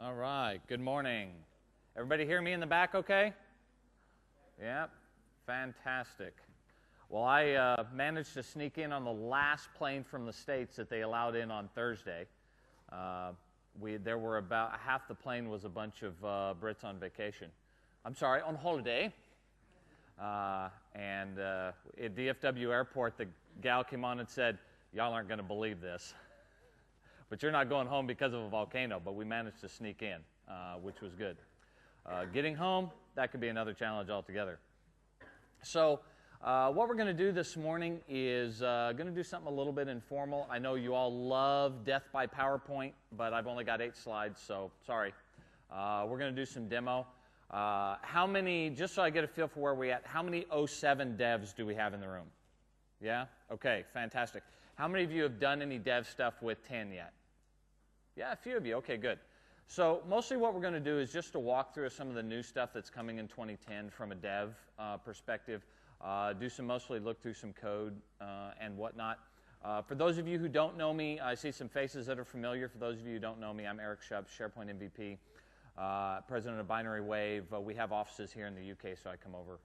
All right, good morning. Everybody hear me in the back okay? Yep, fantastic. Well, I managed to sneak in on the last plane from the States that they allowed in on Thursday. There were about half the plane was a bunch of Brits on vacation. I'm sorry, on holiday. At DFW Airport, the gal came on and said, "Y'all aren't going to believe this. But you're not going home because of a volcano," but we managed to sneak in, which was good. Getting home, that could be another challenge altogether. So what we're going to do this morning is going to do something a little bit informal. I know you all love death by PowerPoint, but I've only got 8 slides, so sorry. We're going to do some demo. How many, just so I get a feel for where we're at, how many 07 devs do we have in the room? Yeah? Okay, fantastic. How many of you have done any dev stuff with 10 yet? Yeah, a few of you. Okay, good. So mostly what we're going to do is just to walk through some of the new stuff that's coming in 2010 from a dev perspective. Mostly look through some code and whatnot. For those of you who don't know me, I see some faces that are familiar. For those of you who don't know me, I'm Eric Shupps, SharePoint MVP, president of Binary Wave. We have offices here in the UK, so I come over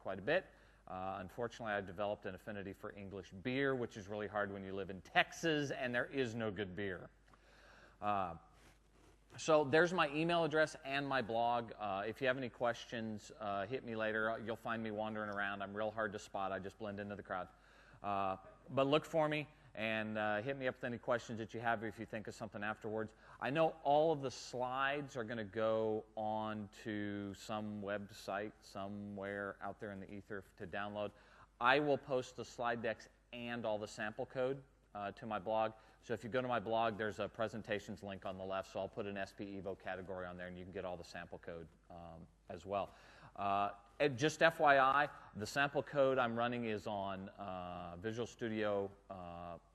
quite a bit. Unfortunately, I've developed an affinity for English beer, which is really hard when you live in Texas and there is no good beer. So there's my email address and my blog. If you have any questions, hit me later. You'll find me wandering around. I'm real hard to spot. I just blend into the crowd. But look for me and hit me up with any questions that you have if you think of something afterwards. I know all of the slides are going to go on to some website somewhere out there in the ether to download. I will post the slide decks and all the sample code to my blog. So if you go to my blog, there's a presentations link on the left, so I'll put an SP Evo category on there, and you can get all the sample code as well. Just FYI, the sample code I'm running is on Visual Studio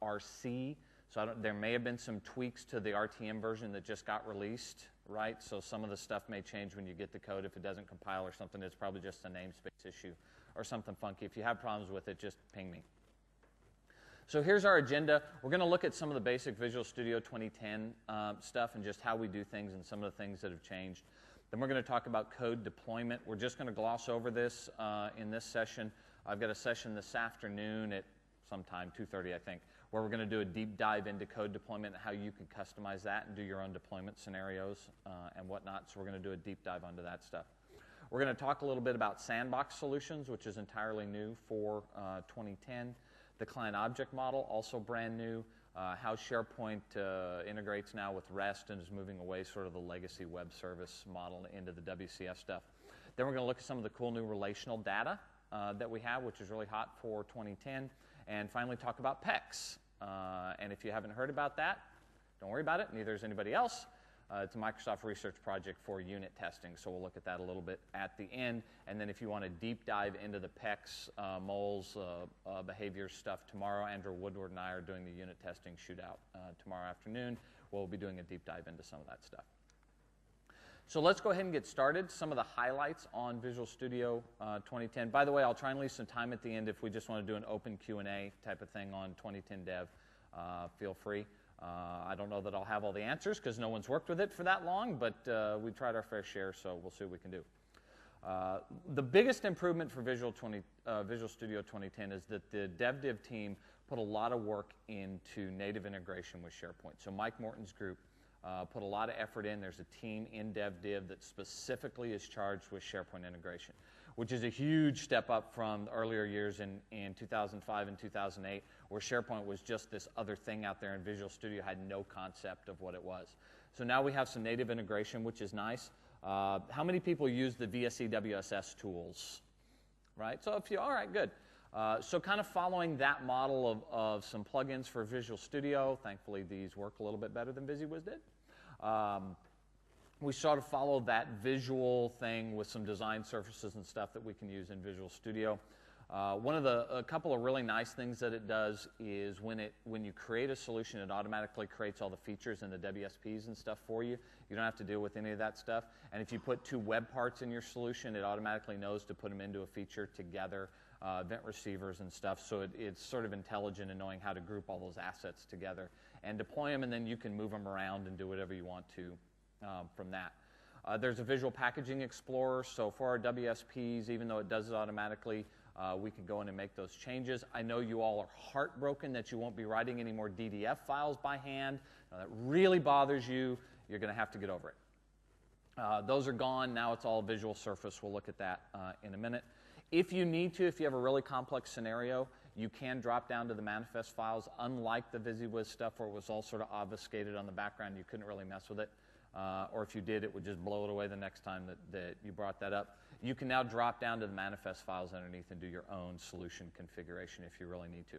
RC, so there may have been some tweaks to the RTM version that just got released, right? So some of the stuff may change when you get the code. If it doesn't compile or something, it's probably just a namespace issue or something funky. If you have problems with it, just ping me. So here's our agenda. We're going to look at some of the basic Visual Studio 2010 stuff and just how we do things and some of the things that have changed. Then we're going to talk about code deployment. We're just going to gloss over this in this session. I've got a session this afternoon at sometime 2:30, I think, where we're going to do a deep dive into code deployment and how you can customize that and do your own deployment scenarios and whatnot. So we're going to do a deep dive onto that stuff. We're going to talk a little bit about Sandbox Solutions, which is entirely new for 2010. The client object model, also brand new. How SharePoint integrates now with REST and is moving away sort of the legacy web service model into the WCF stuff. Then we're going to look at some of the cool new relational data that we have, which is really hot for 2010. And finally talk about PECs. And if you haven't heard about that, don't worry about it. Neither is anybody else. It's a Microsoft research project for unit testing, so we'll look at that a little bit at the end. And then if you want to deep dive into the PECs, moles, behavior stuff, tomorrow Andrew Woodward and I are doing the unit testing shootout tomorrow afternoon. We'll be doing a deep dive into some of that stuff. So let's go ahead and get started. Some of the highlights on Visual Studio 2010. By the way, I'll try and leave some time at the end if we just want to do an open Q&A type of thing on 2010 Dev. Feel free. I don't know that I'll have all the answers because no one's worked with it for that long, but we tried our fair share, so we'll see what we can do. The biggest improvement for Visual Studio 2010 is that the DevDiv team put a lot of work into native integration with SharePoint. So Mike Morton's group put a lot of effort in. There's a team in DevDiv that specifically is charged with SharePoint integration, which is a huge step up from earlier years in 2005 and 2008, where SharePoint was just this other thing out there and Visual Studio had no concept of what it was. So now we have some native integration, which is nice. How many people use the VSE WSS tools? Right? So if you, all right, good. So kind of following that model of some plugins for Visual Studio. Thankfully, these work a little bit better than VisiWiz did. We sort of follow that visual thing with some design surfaces and stuff that we can use in Visual Studio. A couple of really nice things that it does is when you create a solution, it automatically creates all the features and the WSPs and stuff for you. You don't have to deal with any of that stuff. And if you put 2 web parts in your solution, it automatically knows to put them into a feature together, event receivers and stuff. So it's sort of intelligent in knowing how to group all those assets together and deploy them, and then you can move them around and do whatever you want to from that. There's a Visual Packaging Explorer, so for our WSPs, even though it does it automatically, we can go in and make those changes. I know you all are heartbroken that you won't be writing any more DDF files by hand. Now, that really bothers you. You're going to have to get over it. Those are gone. Now it's all Visual Surface. We'll look at that in a minute. If you need to, if you have a really complex scenario, you can drop down to the manifest files. Unlike the VisiWiz stuff where it was all sort of obfuscated on the background, you couldn't really mess with it. Or if you did, it would just blow it away the next time that you brought that up. You can now drop down to the manifest files underneath and do your own solution configuration if you really need to.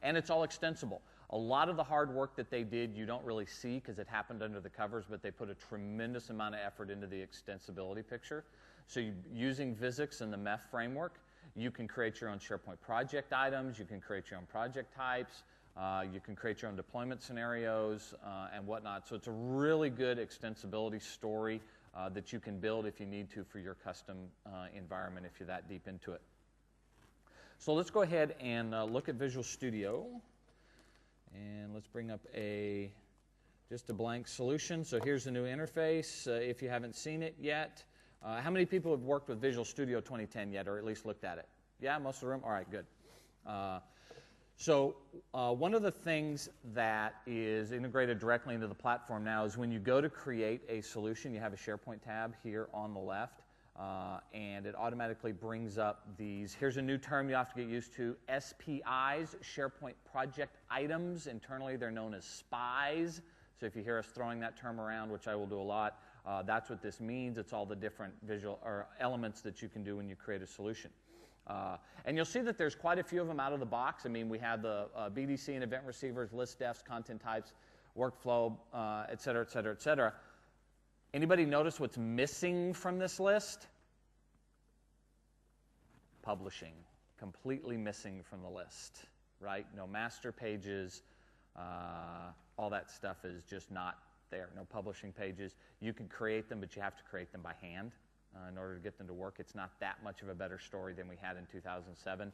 And it's all extensible. A lot of the hard work that they did you don't really see because it happened under the covers, but they put a tremendous amount of effort into the extensibility picture. So using Visix and the MEF framework, you can create your own SharePoint project items, you can create your own project types, you can create your own deployment scenarios and whatnot. So it's a really good extensibility story that you can build if you need to for your custom environment if you're that deep into it. So let's go ahead and look at Visual Studio. And let's bring up just a blank solution. So here's the new interface if you haven't seen it yet. How many people have worked with Visual Studio 2010 yet, or at least looked at it? Yeah, most of the room? All right, good. So one of the things that is integrated directly into the platform now is when you go to create a solution, you have a SharePoint tab here on the left, and it automatically brings up these. Here's a new term you have to get used to, SPIs, SharePoint Project Items. Internally, they're known as SPIs. So if you hear us throwing that term around, which I will do a lot, that's what this means. It's all the different visual or elements that you can do when you create a solution. And you'll see that there's quite a few of them out of the box. I mean, we have the BDC and event receivers, list defs, content types, workflow, et cetera, et cetera, et cetera. Anybody notice what's missing from this list? Publishing. Completely missing from the list, right? No master pages. All that stuff is just not there. No publishing pages. You can create them, but you have to create them by hand. In order to get them to work. It's not that much of a better story than we had in 2007,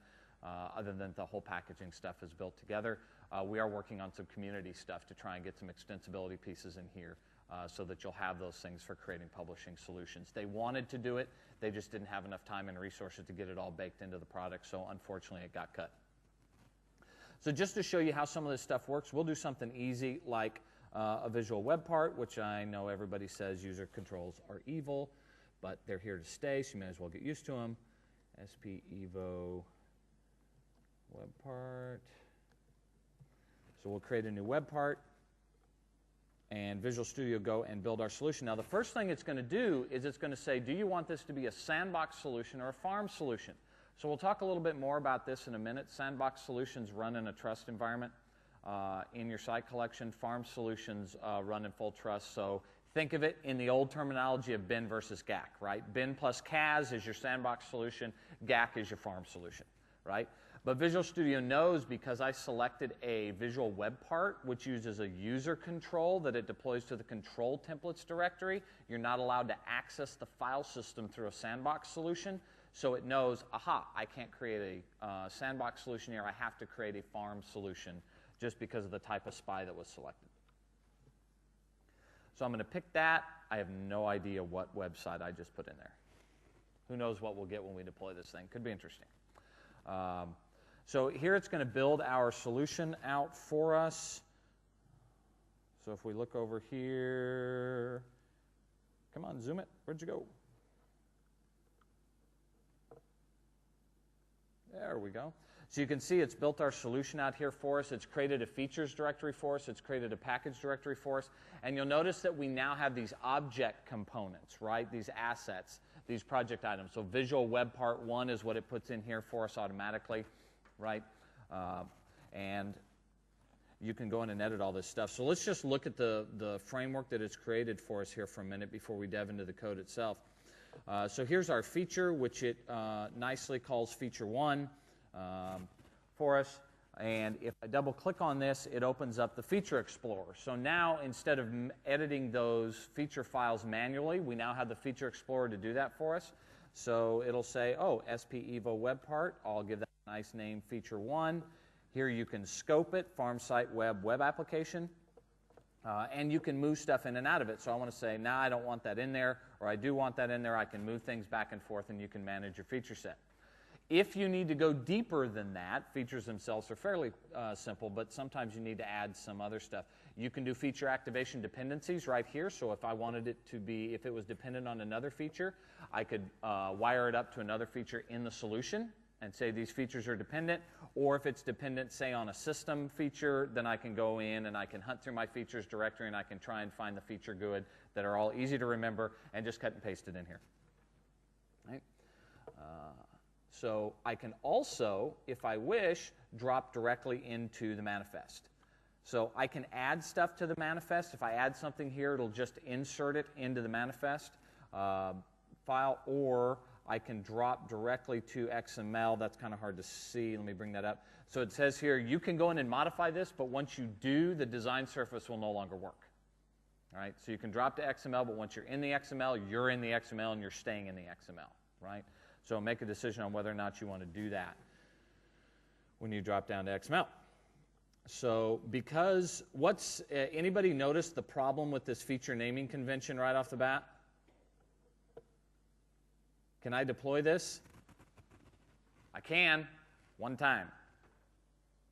other than the whole packaging stuff is built together. We are working on some community stuff to try and get some extensibility pieces in here so that you'll have those things for creating publishing solutions. They wanted to do it. They just didn't have enough time and resources to get it all baked into the product, so unfortunately it got cut. So just to show you how some of this stuff works, we'll do something easy like a visual web part, which I know everybody says user controls are evil. But they're here to stay, so you may as well get used to them. SP-Evo web part. So we'll create a new web part, and Visual Studio go and build our solution. Now, the first thing it's going to do is it's going to say, do you want this to be a sandbox solution or a farm solution? So we'll talk a little bit more about this in a minute. Sandbox solutions run in a trust environment in your site collection. Farm solutions run in full trust. So think of it in the old terminology of bin versus GAC, right? Bin plus CAS is your sandbox solution. GAC is your farm solution, right? But Visual Studio knows because I selected a visual web part, which uses a user control that it deploys to the control templates directory. You're not allowed to access the file system through a sandbox solution. So it knows, aha, I can't create a sandbox solution here. I have to create a farm solution just because of the type of SPI that was selected. So I'm going to pick that. I have no idea what website I just put in there. Who knows what we'll get when we deploy this thing. Could be interesting. So here it's going to build our solution out for us. So if we look over here, come on, zoom it. Where'd you go? There we go. So you can see it's built our solution out here for us. It's created a features directory for us. It's created a package directory for us. And you'll notice that we now have these object components, right? These assets, these project items. So Visual Web Part 1 is what it puts in here for us automatically, right? And you can go in and edit all this stuff. So let's just look at the framework that it's created for us here for a minute before we dive into the code itself. So here's our feature, which it nicely calls Feature 1. For us, and if I double click on this, it opens up the Feature Explorer. So now instead of editing those feature files manually, we now have the Feature Explorer to do that for us. So it'll say, oh, SP-Evo web part. I'll give that a nice name, Feature 1. Here you can scope it, farm site web application. And you can move stuff in and out of it. So I want to say, nah, I don't want that in there, or I do want that in there. I can move things back and forth, and you can manage your feature set. If you need to go deeper than that, features themselves are fairly simple, but sometimes you need to add some other stuff. You can do feature activation dependencies right here. So if I wanted it to be, if it was dependent on another feature, I could wire it up to another feature in the solution and say these features are dependent. Or if it's dependent, say, on a system feature, then I can go in and I can hunt through my features directory and I can try and find the feature GUID that are all easy to remember and just cut and paste it in here. Right? So I can also, if I wish, drop directly into the manifest. So I can add stuff to the manifest. If I add something here, it'll just insert it into the manifest file, or I can drop directly to XML. That's kind of hard to see. Let me bring that up. So it says here, you can go in and modify this, but once you do, the design surface will no longer work. All right? So you can drop to XML, but once you're in the XML, you're in the XML and you're staying in the XML. Right? So make a decision on whether or not you want to do that when you drop down to XML. So because anybody notice the problem with this feature naming convention right off the bat? Can I deploy this? I can, one time.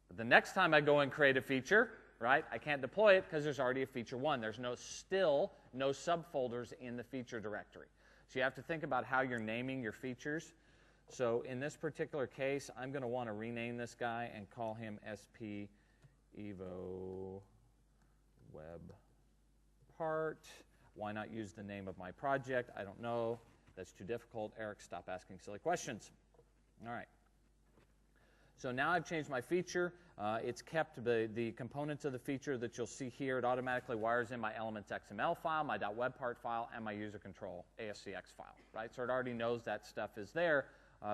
But the next time I go and create a feature, right, I can't deploy it because there's already a feature one. There's still no subfolders in the feature directory. So you have to think about how you're naming your features. So in this particular case, I'm going to want to rename this guy and call him SP Evo Web Part. Why not use the name of my project? I don't know. That's too difficult. Eric, stop asking silly questions. All right. So now I've changed my feature. It's kept the components of the feature that you'll see here. It automatically wires in my elements XML file, my .webpart file, and my user control ASCX file. Right? So it already knows that stuff is there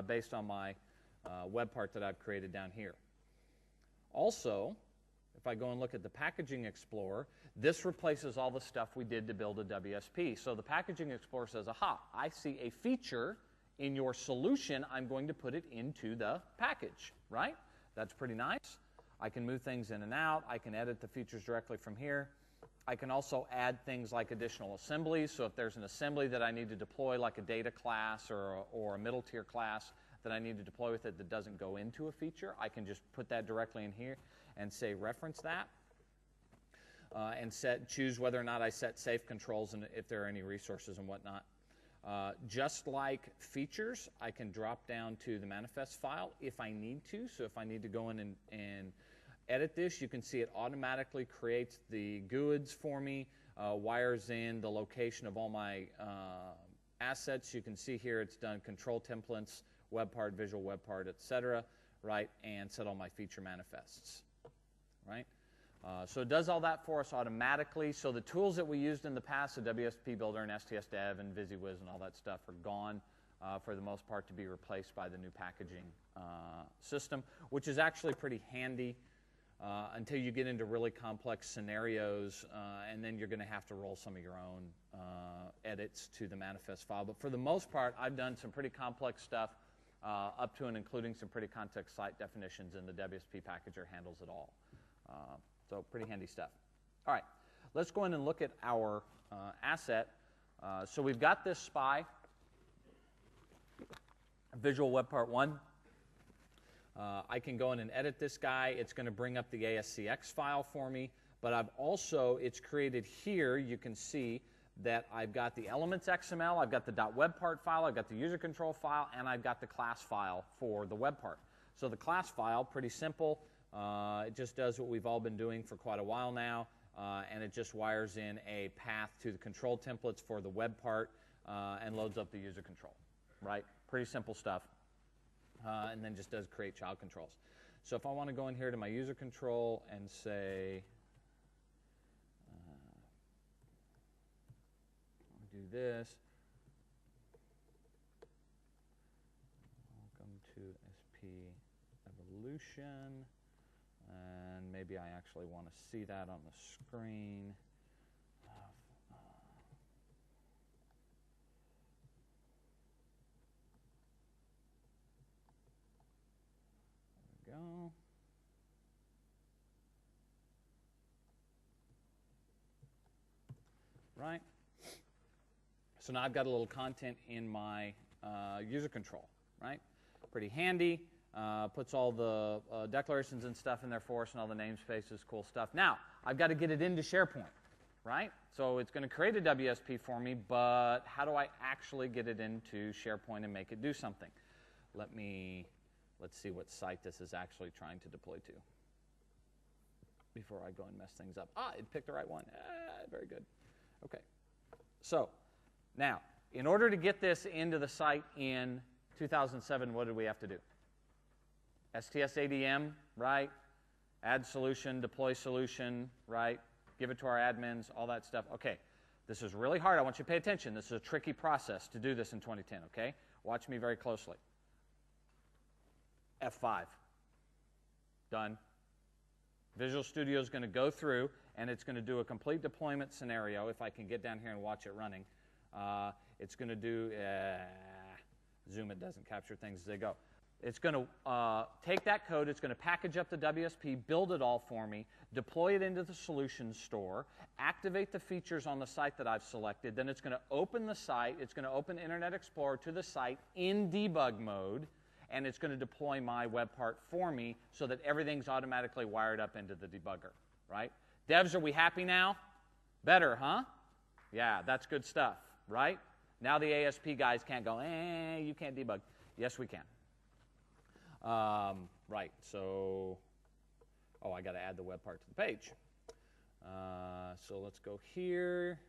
based on my web part that I've created down here. Also, if I go and look at the Packaging Explorer, this replaces all the stuff we did to build a WSP. So the Packaging Explorer says, aha, I see a feature in your solution. I'm going to put it into the package, right? That's pretty nice. I can move things in and out. I can edit the features directly from here. I can also add things like additional assemblies. So if there's an assembly that I need to deploy, like a data class or a middle tier class that I need to deploy with it that doesn't go into a feature, I can just put that directly in here and say reference that. And choose whether or not I set safe controls and if there are any resources and whatnot. Just like features, I can drop down to the manifest file if I need to. So if I need to go in and edit this, you can see it automatically creates the GUIDs for me, wires in the location of all my assets. You can see here it's done control templates, web part, visual web part, etc. Right, and set all my feature manifests. Right. So it does all that for us automatically. So the tools that we used in the past, the WSP Builder and STS Dev and VisiWiz and all that stuff are gone for the most part to be replaced by the new packaging system, which is actually pretty handy until you get into really complex scenarios, and then you're going to have to roll some of your own edits to the manifest file. But for the most part, I've done some pretty complex stuff up to and including some pretty context site definitions, and the WSP packager handles it all. So pretty handy stuff. All right, let's go in and look at our asset. So we've got this SPI, Visual Web Part 1. I can go in and edit this guy. It's going to bring up the ASCX file for me. But I've also, it's created here, you can see that I've got the elements XML, I've got the .webpart file, I've got the user control file, and I've got the class file for the web part. So the class file, pretty simple. It just does what we've all been doing for quite a while now, and it just wires in a path to the control templates for the web part and loads up the user control, right? Pretty simple stuff, and then just does create child controls. So if I want to go in here to my user control and say, do this, welcome to SP Evolution. And maybe I actually want to see that on the screen. There we go. right? So now I've got a little content in my user control, right? Pretty handy. Puts all the declarations and stuff in there for us and all the namespaces, cool stuff. Now, I've got to get it into SharePoint, right? So it's going to create a WSP for me, but how do I actually get it into SharePoint and make it do something? Let's see what site this is actually trying to deploy to before I go and mess things up. Ah, it picked the right one. Very good. Okay. So now, in order to get this into the site in 2007, what did we have to do? STS-ADM, right? Add solution, deploy solution, right? Give it to our admins, all that stuff. Okay, this is really hard. I want you to pay attention. This is a tricky process to do this in 2010, okay? Watch me very closely. F5. Done. Visual Studio is going to go through, and it's going to do a complete deployment scenario. If I can get down here and watch it running, it's going to do, Zoom, it doesn't capture things as they go. It's going to take that code, it's going to package up the WSP, build it all for me, deploy it into the solutions store, activate the features on the site that I've selected, then it's going to open the site, it's going to open Internet Explorer to the site in debug mode, and it's going to deploy my web part for me so that everything's automatically wired up into the debugger, right? Devs, are we happy now? Better, huh? Yeah, that's good stuff, right? Now the ASP guys can't go, you can't debug. Yes, we can. Right, so, I got to add the web part to the page. So let's go here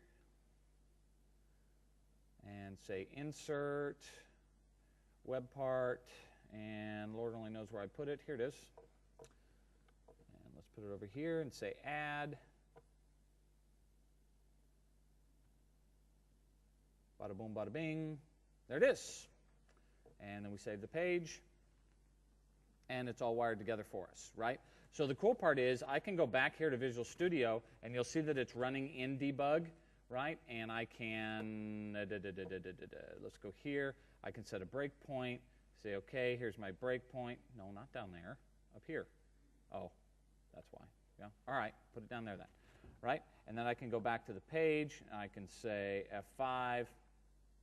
and say insert, web part, and Lord only knows where I put it. Here it is. And let's put it over here and say add. Bada boom, bada bing. There it is. And then we save the page. And it's all wired together for us, right? So the cool part is I can go back here to Visual Studio, and you'll see that it's running in debug, right? And I can, let's go here. I can set a breakpoint, say, okay, here's my breakpoint. No, not down there, up here. Oh, that's why. Yeah, all right, put it down there then, right? And then I can go back to the page, and I can say F5,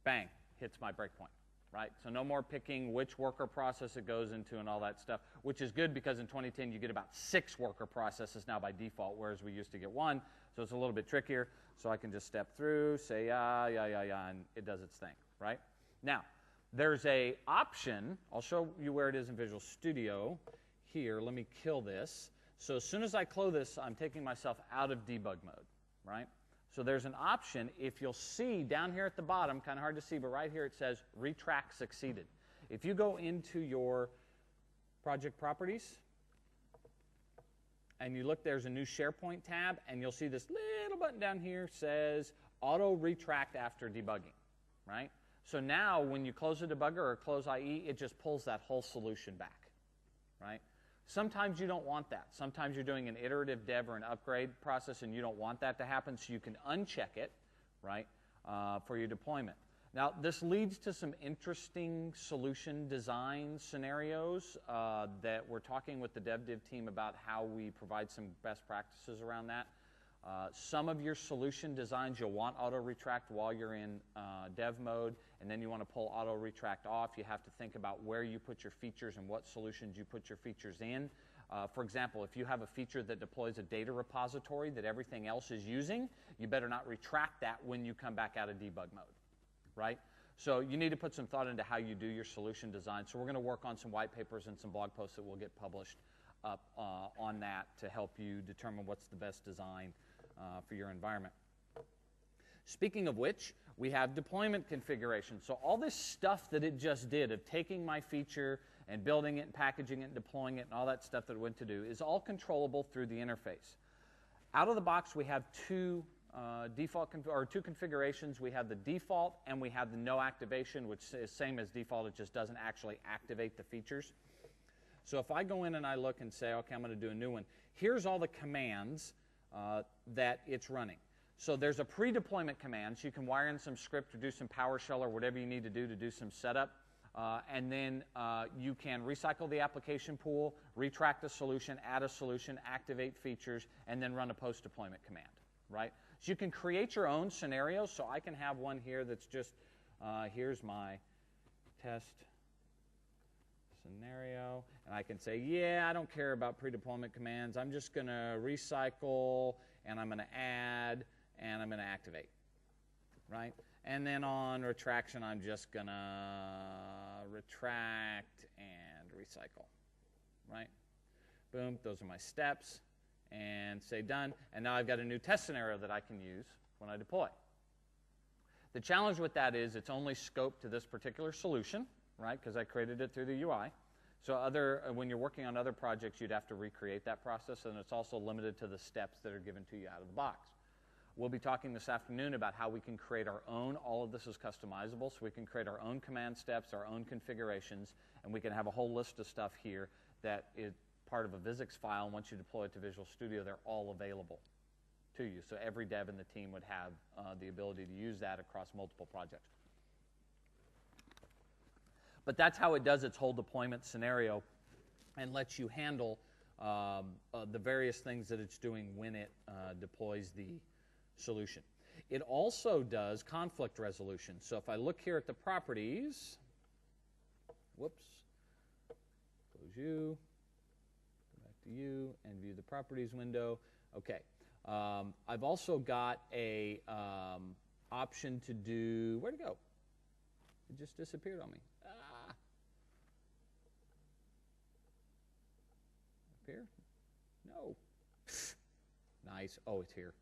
bang, hits my breakpoint. Right? So no more picking which worker process it goes into and all that stuff, which is good because in 2010 you get about 6 worker processes now by default, whereas we used to get 1. So it's a little bit trickier. So I can just step through, say yeah, and it does its thing, right? Now, there's a option. I'll show you where it is in Visual Studio. Here, let me kill this. So as soon as I close this, I'm taking myself out of debug mode, right? So there's an option, if you'll see down here at the bottom, kind of hard to see, but right here it says Retract succeeded. If you go into your project properties and you look, there's a new SharePoint tab, and you'll see this little button down here says Auto Retract after debugging, right? So now when you close a debugger or close IE, it just pulls that whole solution back, right? Sometimes you don't want that. Sometimes you're doing an iterative dev or an upgrade process and you don't want that to happen, so you can uncheck it, right, for your deployment. Now, this leads to some interesting solution design scenarios that we're talking with the dev team about how we provide some best practices around that. Some of your solution designs you'll want auto retract while you're in dev mode, and then you want to pull auto retract off. You have to think about where you put your features and what solutions you put your features in. For example, if you have a feature that deploys a data repository that everything else is using, you better not retract that when you come back out of debug mode, right? So you need to put some thought into how you do your solution design. So we're going to work on some white papers and some blog posts that will get published up on that to help you determine what's the best design for your environment. Speaking of which, we have deployment configuration. So all this stuff that it just did of taking my feature and building it and packaging it and deploying it and all that stuff that it went to do is all controllable through the interface. Out of the box, we have two two configurations. We have the default and we have the no activation, which is same as default. It just doesn't actually activate the features. So if I go in and I look and say, okay, I'm going to do a new one, here's all the commands that it's running. So there's a pre-deployment command, so you can wire in some script or do some PowerShell or whatever you need to do some setup. And then you can recycle the application pool, retract a solution, add a solution, activate features, and then run a post-deployment command, right? So you can create your own scenarios. So I can have one here that's just, here's my test scenario, and I can say, yeah, I don't care about pre-deployment commands. I'm just going to recycle, and I'm going to add, and I'm going to activate, right? And then on retraction, I'm just going to retract and recycle, right? Boom, those are my steps, and say done. And now I've got a new test scenario that I can use when I deploy. The challenge with that is it's only scoped to this particular solution, right, because I created it through the UI. So when you're working on other projects, you'd have to recreate that process, and it's also limited to the steps that are given to you out of the box. We'll be talking this afternoon about how we can create our own. All of this is customizable, so we can create our own command steps, our own configurations, and we can have a whole list of stuff here that is part of a Visix file. And once you deploy it to Visual Studio, they're all available to you. So every dev in the team would have the ability to use that across multiple projects. But that's how it does its whole deployment scenario and lets you handle the various things that it's doing when it deploys the solution. It also does conflict resolution. So if I look here at the properties, whoops, close you, go back to you, and view the properties window. Okay. I've also got a option to do, where'd it go? It just disappeared on me. Up here? No. Nice. Oh, it's here.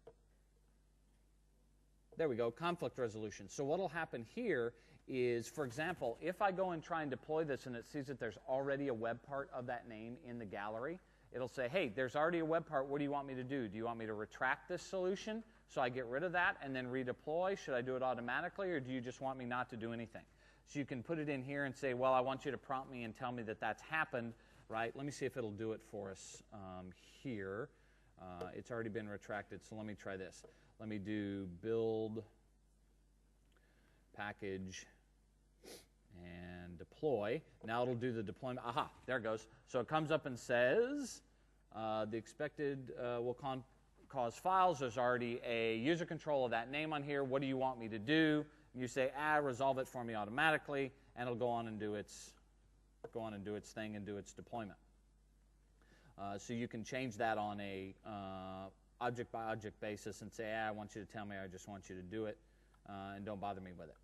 There we go, conflict resolution. So what will happen here is, for example, if I go and try and deploy this and it sees that there's already a web part of that name in the gallery, it'll say, hey, there's already a web part. What do you want me to do? Do you want me to retract this solution so I get rid of that and then redeploy? Should I do it automatically, or do you just want me not to do anything? So you can put it in here and say, well, I want you to prompt me and tell me that that's happened, right? Let me see if it'll do it for us here. It's already been retracted, so let me try this. Let me do build, package, and deploy. Now it'll do the deployment. Aha, there it goes. So it comes up and says, the expected will cause files. There's already a user control of that name on here. What do you want me to do? You say, resolve it for me automatically, and it'll go on and do its thing and do its deployment. So you can change that on a object-by-object basis and say, I want you to tell me, I just want you to do it, and don't bother me with it,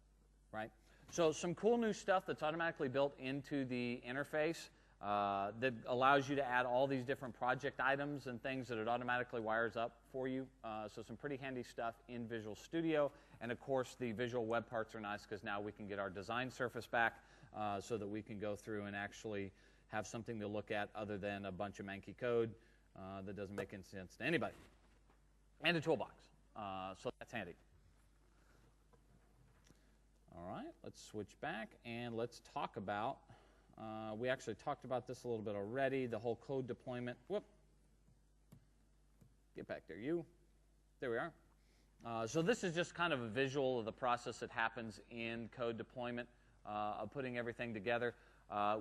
right? So some cool new stuff that's automatically built into the interface that allows you to add all these different project items and things that it automatically wires up for you. So some pretty handy stuff in Visual Studio. And of course, the visual web parts are nice because now we can get our design surface back so that we can go through and actually have something to look at other than a bunch of manky code that doesn't make any sense to anybody. And a toolbox. So that's handy. All right, let's switch back and let's talk about, we actually talked about this a little bit already, the whole code deployment. Whoop. Get back there, you. There we are. So this is just kind of a visual of the process that happens in code deployment, of putting everything together.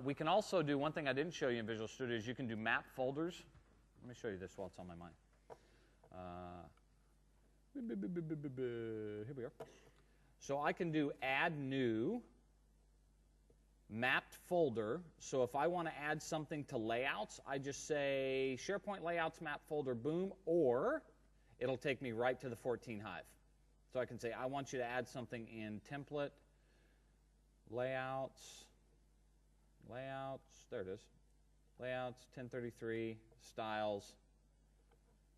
We can also do, one thing I didn't show you in Visual Studio is you can do map folders. Let me show you this while it's on my mind. Here we are. So I can do add new mapped folder. So if I want to add something to layouts, I just say SharePoint layouts map folder, boom, or it'll take me right to the 14 Hive. So I can say I want you to add something in template, layouts, there it is, layouts, 1033, styles,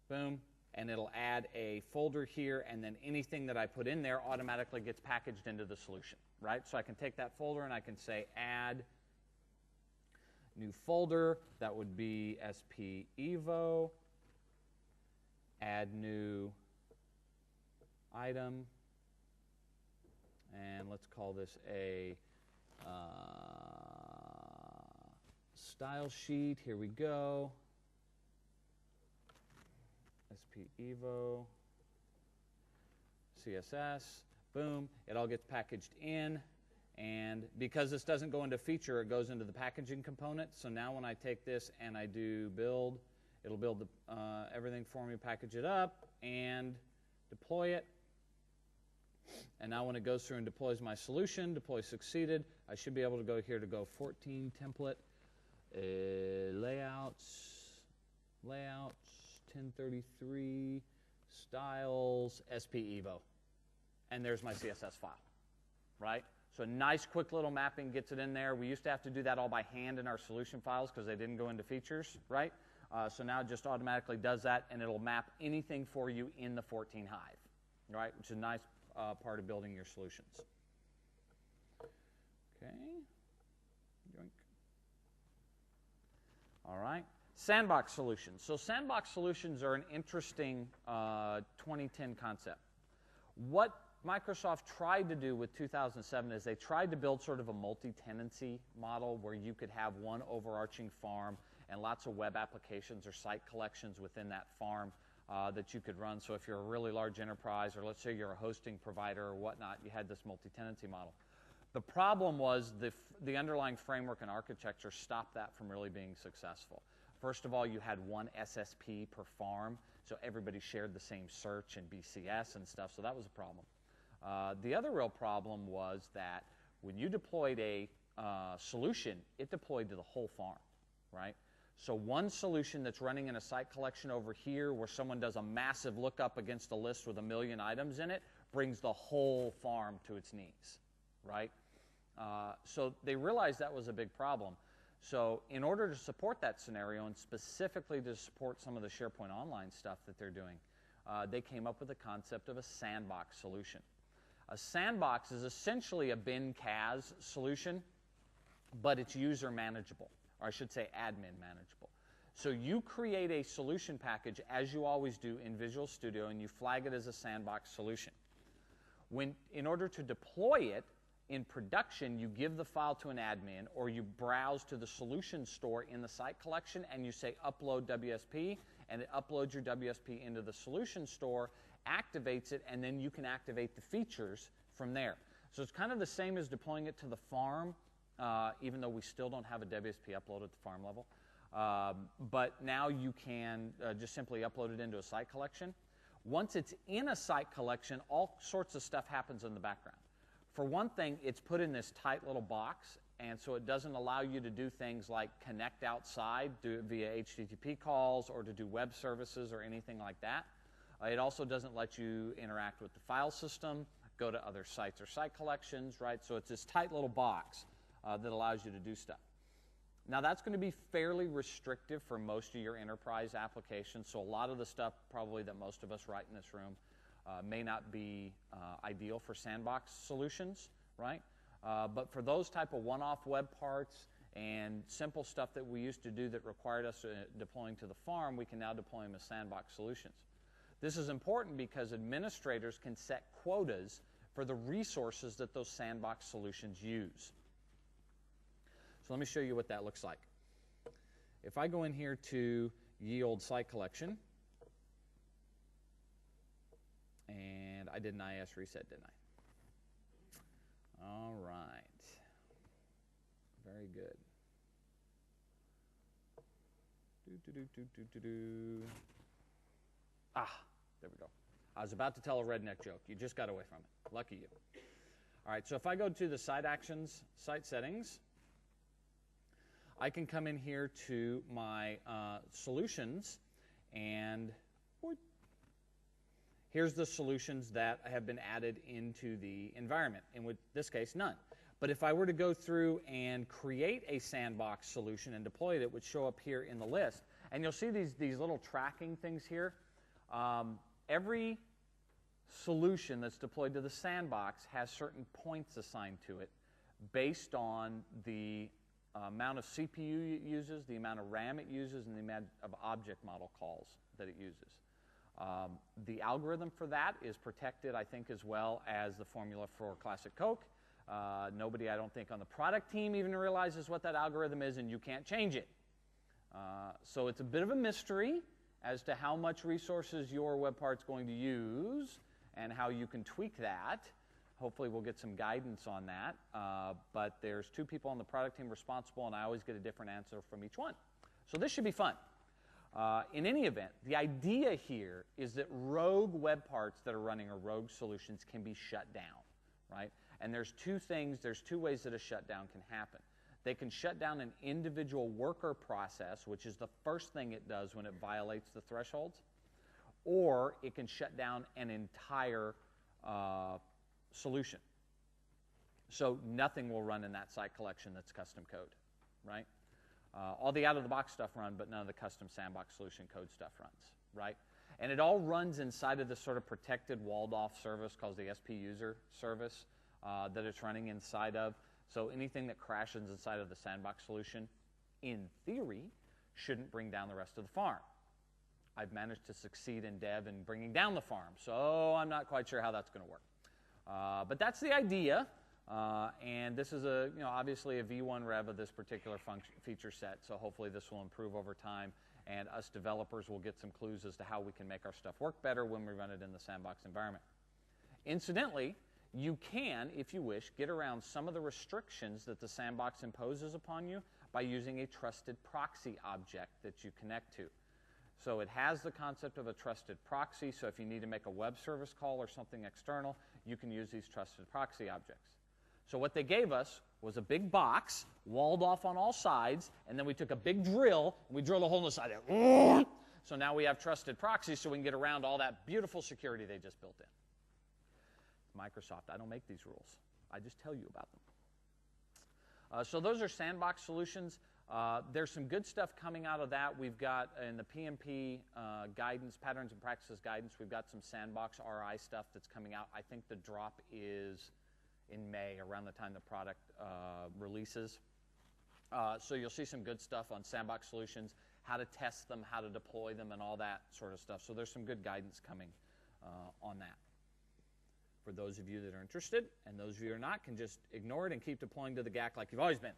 boom, and it'll add a folder here, and then anything that I put in there automatically gets packaged into the solution, right? So I can take that folder and I can say add new folder. That would be SP Evo, add new item, and let's call this a style sheet. Here we go. SP Evo, CSS, boom. It all gets packaged in. And because this doesn't go into feature, it goes into the packaging component. So now when I take this and I do build, it'll build everything for me, package it up, and deploy it. And now when it goes through and deploys my solution, deploy succeeded, I should be able to go here to go 14 template, layouts, 1033, styles, SP-Evo. And there's my CSS file, right? So nice, quick little mapping gets it in there. We used to have to do that all by hand in our solution files because they didn't go into features, right? So now it just automatically does that, and it'll map anything for you in the 14 Hive, right? Which is a nice part of building your solutions. Okay. Yoink. All right. Sandbox Solutions. So Sandbox Solutions are an interesting 2010 concept. What Microsoft tried to do with 2007 is they tried to build sort of a multi-tenancy model where you could have one overarching farm and lots of web applications or site collections within that farm that you could run. So if you're a really large enterprise, or let's say you're a hosting provider or whatnot, you had this multi-tenancy model. The problem was the underlying framework and architecture stopped that from really being successful. First of all, you had one SSP per farm, so everybody shared the same search and BCS and stuff, so that was a problem. The other real problem was that when you deployed a solution, it deployed to the whole farm, right? So one solution that's running in a site collection over here where someone does a massive lookup against a list with 1 million items in it brings the whole farm to its knees, right? So they realized that was a big problem. So in order to support that scenario, and specifically to support some of the SharePoint Online stuff that they're doing, they came up with the concept of a sandbox solution. A sandbox is essentially a bin CAS solution, but it's user manageable, or I should say admin manageable. So you create a solution package, as you always do in Visual Studio, and you flag it as a sandbox solution. In order to deploy it in production, you give the file to an admin, or you browse to the solution store in the site collection, and you say upload WSP, and it uploads your WSP into the solution store, activates it, and then you can activate the features from there. So it's kind of the same as deploying it to the farm, even though we still don't have a WSP upload at the farm level. But now you can just simply upload it into a site collection. Once it's in a site collection, all sorts of stuff happens in the background. For one thing, it's put in this tight little box, and so it doesn't allow you to do things like connect outside, do it via HTTP calls, or to do web services or anything like that. It also doesn't let you interact with the file system, go to other sites or site collections, right? So it's this tight little box that allows you to do stuff. Now that's going to be fairly restrictive for most of your enterprise applications, so a lot of the stuff probably that most of us write in this room may not be ideal for sandbox solutions, right? But for those type of one-off web parts and simple stuff that we used to do that required us deploying to the farm, we can now deploy them as sandbox solutions. This is important because administrators can set quotas for the resources that those sandbox solutions use. So let me show you what that looks like. If I go in here to ye olde site collection, and I did an IS reset, didn't I? All right. Very good. Ah, there we go. I was about to tell a redneck joke. You just got away from it. Lucky you. All right, so if I go to the site actions, site settings, I can come in here to my solutions, and here's the solutions that have been added into the environment. In this case, none. But if I were to go through and create a sandbox solution and deploy it, it would show up here in the list. And you'll see these little tracking things here. Every solution that's deployed to the sandbox has certain points assigned to it based on the amount of CPU it uses, the amount of RAM it uses, and the amount of object model calls that it uses. The algorithm for that is protected, I think, as well as the formula for Classic Coke. Nobody, I don't think, on the product team even realizes what that algorithm is, and you can't change it. So it's a bit of a mystery as to how much resources your web part's going to use and how you can tweak that. Hopefully we'll get some guidance on that. But there's 2 people on the product team responsible, and I always get a different answer from each one. So this should be fun. In any event, the idea here is that rogue web parts that are running or rogue solutions can be shut down, right? And there's two ways that a shutdown can happen. They can shut down an individual worker process, which is the first thing it does when it violates the thresholds, or it can shut down an entire solution. So nothing will run in that site collection that's custom code, right? All the out-of-the-box stuff run, but none of the custom Sandbox solution code stuff runs, right? And it all runs inside of this sort of protected, walled-off service called the SP user service that it's running inside of. So anything that crashes inside of the Sandbox solution, in theory, shouldn't bring down the rest of the farm. I've managed to succeed in dev in bringing down the farm, so I'm not quite sure how that's going to work. But that's the idea. And this is obviously a V1 rev of this particular feature set, so hopefully this will improve over time, and us developers will get some clues as to how we can make our stuff work better when we run it in the Sandbox environment. Incidentally, you can, if you wish, get around some of the restrictions that the Sandbox imposes upon you by using a trusted proxy object that you connect to. So it has the concept of a trusted proxy, so if you need to make a web service call or something external, you can use these trusted proxy objects. So what they gave us was a big box, walled off on all sides, and then we took a big drill, and we drilled a hole in the side of it. So now we have trusted proxies so we can get around all that beautiful security they just built in. Microsoft, I don't make these rules. I just tell you about them. So those are Sandbox solutions. There's some good stuff coming out of that. We've got in the PMP guidance, patterns and practices guidance, we've got some Sandbox RI stuff that's coming out. I think the drop is in May, around the time the product releases. So you'll see some good stuff on Sandbox solutions, how to test them, how to deploy them, and all that sort of stuff. So there's some good guidance coming on that. For those of you that are interested, and those of you who are not can just ignore it and keep deploying to the GAC like you've always been.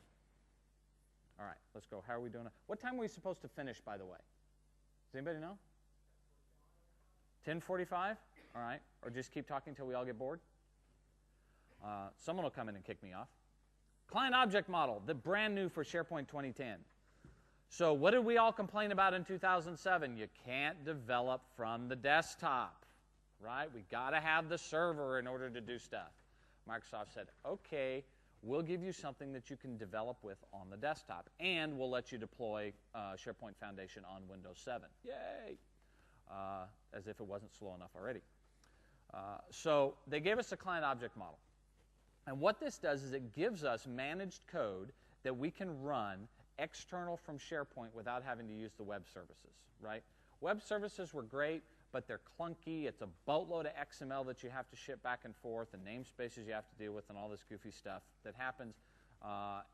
All right, let's go. How are we doing? What time are we supposed to finish, by the way? Does anybody know? 10:45? All right. Or just keep talking until we all get bored? Someone will come in and kick me off. Client object model, the brand new for SharePoint 2010. So what did we all complain about in 2007? You can't develop from the desktop, right? We got to have the server in order to do stuff. Microsoft said, okay, we'll give you something that you can develop with on the desktop, and we'll let you deploy SharePoint Foundation on Windows 7. Yay! As if it wasn't slow enough already. So they gave us a client object model. And what this does is it gives us managed code that we can run external from SharePoint without having to use the web services, right? Web services were great, but they're clunky. It's a boatload of XML that you have to ship back and forth, and namespaces you have to deal with, and all this goofy stuff that happens.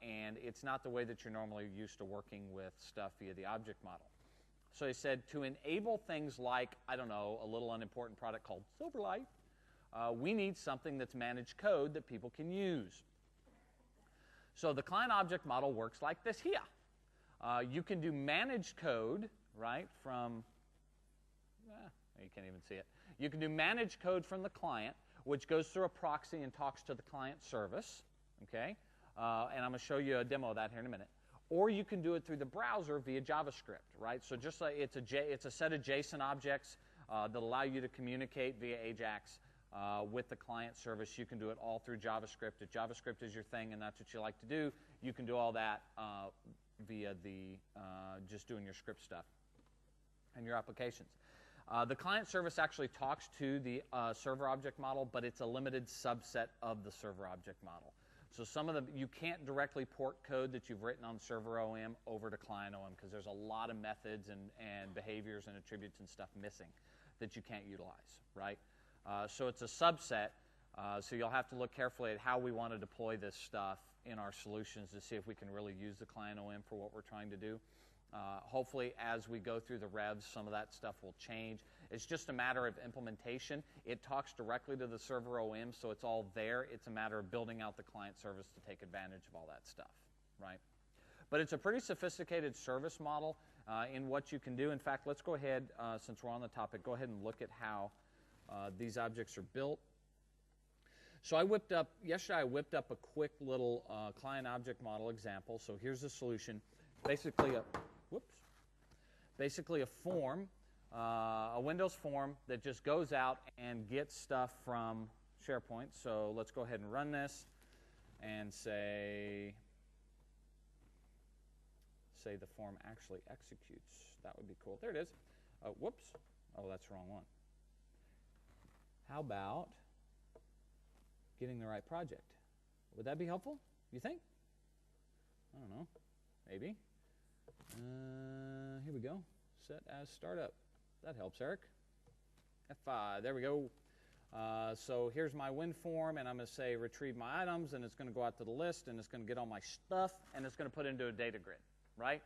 And it's not the way that you're normally used to working with stuff via the object model. So he said to enable things like, I don't know, a little unimportant product called Silverlight, we need something that's managed code that people can use. So the client object model works like this here. You can do managed code, right, from, you can't even see it. You can do managed code from the client, which goes through a proxy and talks to the client service, okay? And I'm going to show you a demo of that here in a minute. Or you can do it through the browser via JavaScript, right? So just like it's a set of JSON objects that allow you to communicate via AJAX with the client service. You can do it all through JavaScript. If JavaScript is your thing and that's what you like to do, you can do all that via the just doing your script stuff and your applications. The client service actually talks to the server object model, but it's a limited subset of the server object model. So some of them, you can't directly port code that you've written on server OM over to client OM because there's a lot of methods and behaviors and attributes and stuff missing that you can't utilize, right? So it's a subset, so you'll have to look carefully at how we want to deploy this stuff in our solutions to see if we can really use the client OM for what we're trying to do. Hopefully, as we go through the revs, some of that stuff will change. It's just a matter of implementation. It talks directly to the server OM, so it's all there. It's a matter of building out the client service to take advantage of all that stuff, right? But it's a pretty sophisticated service model in what you can do. In fact, let's go ahead, since we're on the topic, go ahead and look at how these objects are built. So yesterday I whipped up a quick little client object model example. So here's the solution. Basically basically a form, a Windows form that just goes out and gets stuff from SharePoint. So let's go ahead and run this and say the form actually executes. That would be cool. There it is. Whoops. Oh, that's the wrong one. How about getting the right project? Would that be helpful, you think? I don't know. Maybe. Here we go. Set as startup. That helps, Eric. F5. There we go. So here's my win form, and I'm going to say retrieve my items, and it's going to go out to the list, and it's going to get all my stuff, and it's going to put it into a data grid, right?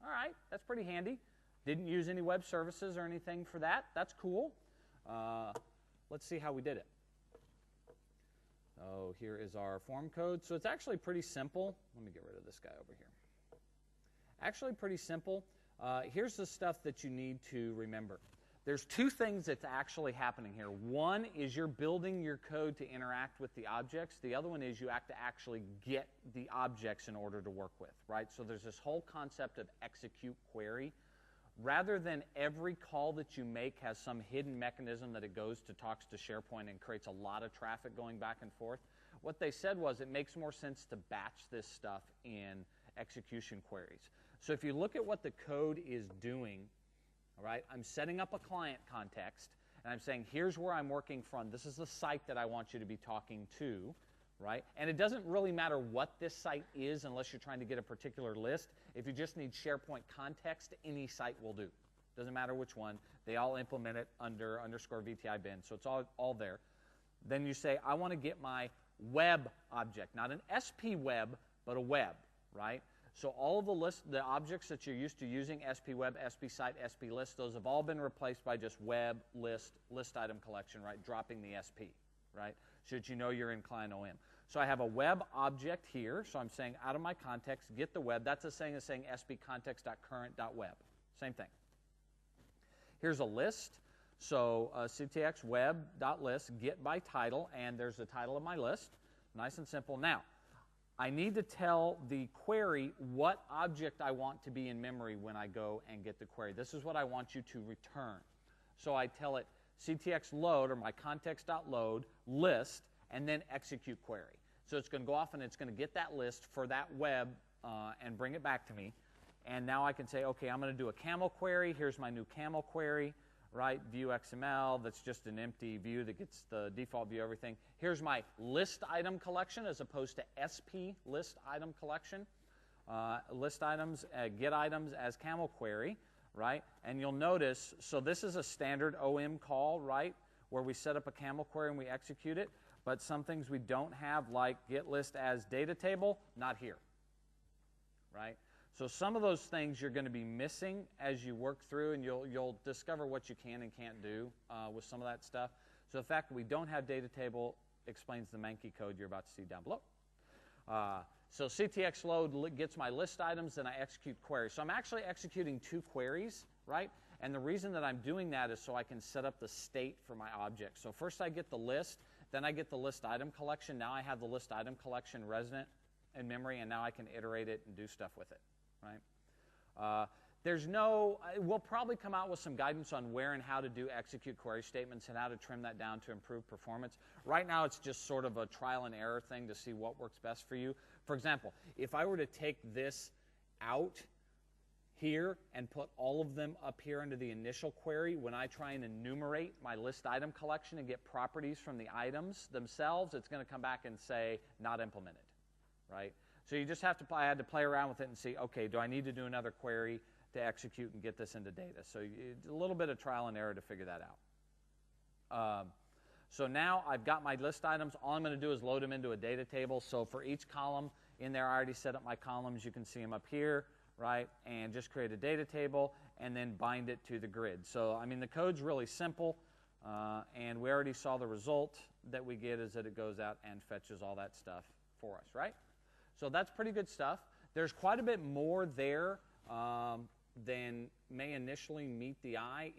All right, that's pretty handy. Didn't use any web services or anything for that. That's cool. Let's see how we did it. Oh, here is our form code. So it's actually pretty simple. Let me get rid of this guy over here. Actually pretty simple. Here's the stuff that you need to remember. There's two things that's actually happening here. One is you're building your code to interact with the objects. The other one is you have to actually get the objects in order to work with, right? So there's this whole concept of execute query. Rather than every call that you make has some hidden mechanism that it goes to talks to SharePoint and creates a lot of traffic going back and forth, what they said was it makes more sense to batch this stuff in execution queries. So if you look at what the code is doing, all right, I'm setting up a client context, and I'm saying, here's where I'm working from. This is the site that I want you to be talking to, right? And it doesn't really matter what this site is unless you're trying to get a particular list. If you just need SharePoint context, any site will do. Doesn't matter which one. They all implement it under _VTI bin, so it's all there. Then you say, I want to get my web object, not an SP web, but a web, right? So all of the objects that you're used to using, SP web, SP site, SP list, those have all been replaced by just web, list item collection, right? Dropping the SP, right? So that you know you're in client OM. So I have a web object here. So I'm saying out of my context, get the web. That's the same as saying sp context.current.web. Same thing. Here's a list. So ctx web.list, get by title, and there's the title of my list. Nice and simple. Now, I need to tell the query what object I want to be in memory when I go and get the query. This is what I want you to return. So I tell it ctx load, or my context.load, list, and then execute query. So it's going to go off and it's going to get that list for that web and bring it back to me. And now I can say, okay, I'm going to do a camel query. Here's my new camel query, right? View XML, that's just an empty view that gets the default view of everything. Here's my list item collection as opposed to SP list item collection. List items, get items as camel query, right? And you'll notice, so this is a standard OM call, right? Where we set up a camel query and we execute it. But some things we don't have, like get list as data table, not here, right? So some of those things you're going to be missing as you work through, and you'll discover what you can and can't do with some of that stuff. So the fact that we don't have data table explains the Mankey code you're about to see down below. So ctx load gets my list items, then I execute queries. So I'm actually executing two queries, right? And the reason that I'm doing that is so I can set up the state for my object. So first I get the list, then I get the list item collection. Now I have the list item collection resident in memory, and now I can iterate it and do stuff with it, right? We'll probably come out with some guidance on where and how to do execute query statements and how to trim that down to improve performance. Right now it's just sort of a trial and error thing to see what works best for you. For example, if I were to take this out here and put all of them up here into the initial query, when I try and enumerate my list item collection and get properties from the items themselves, it's going to come back and say not implemented, right? So you just have to, I had to play around with it and see, okay, do I need to do another query to execute and get this into data? So a little bit of trial and error to figure that out. So now I've got my list items. All I'm going to do is load them into a data table. So for each column in there, I already set up my columns. You can see them up here, right? And just create a data table and then bind it to the grid. So, I mean, the code's really simple. And we already saw the result that we get is that it goes out and fetches all that stuff for us, right? So that's pretty good stuff. There's quite a bit more there than may initially meet the eye.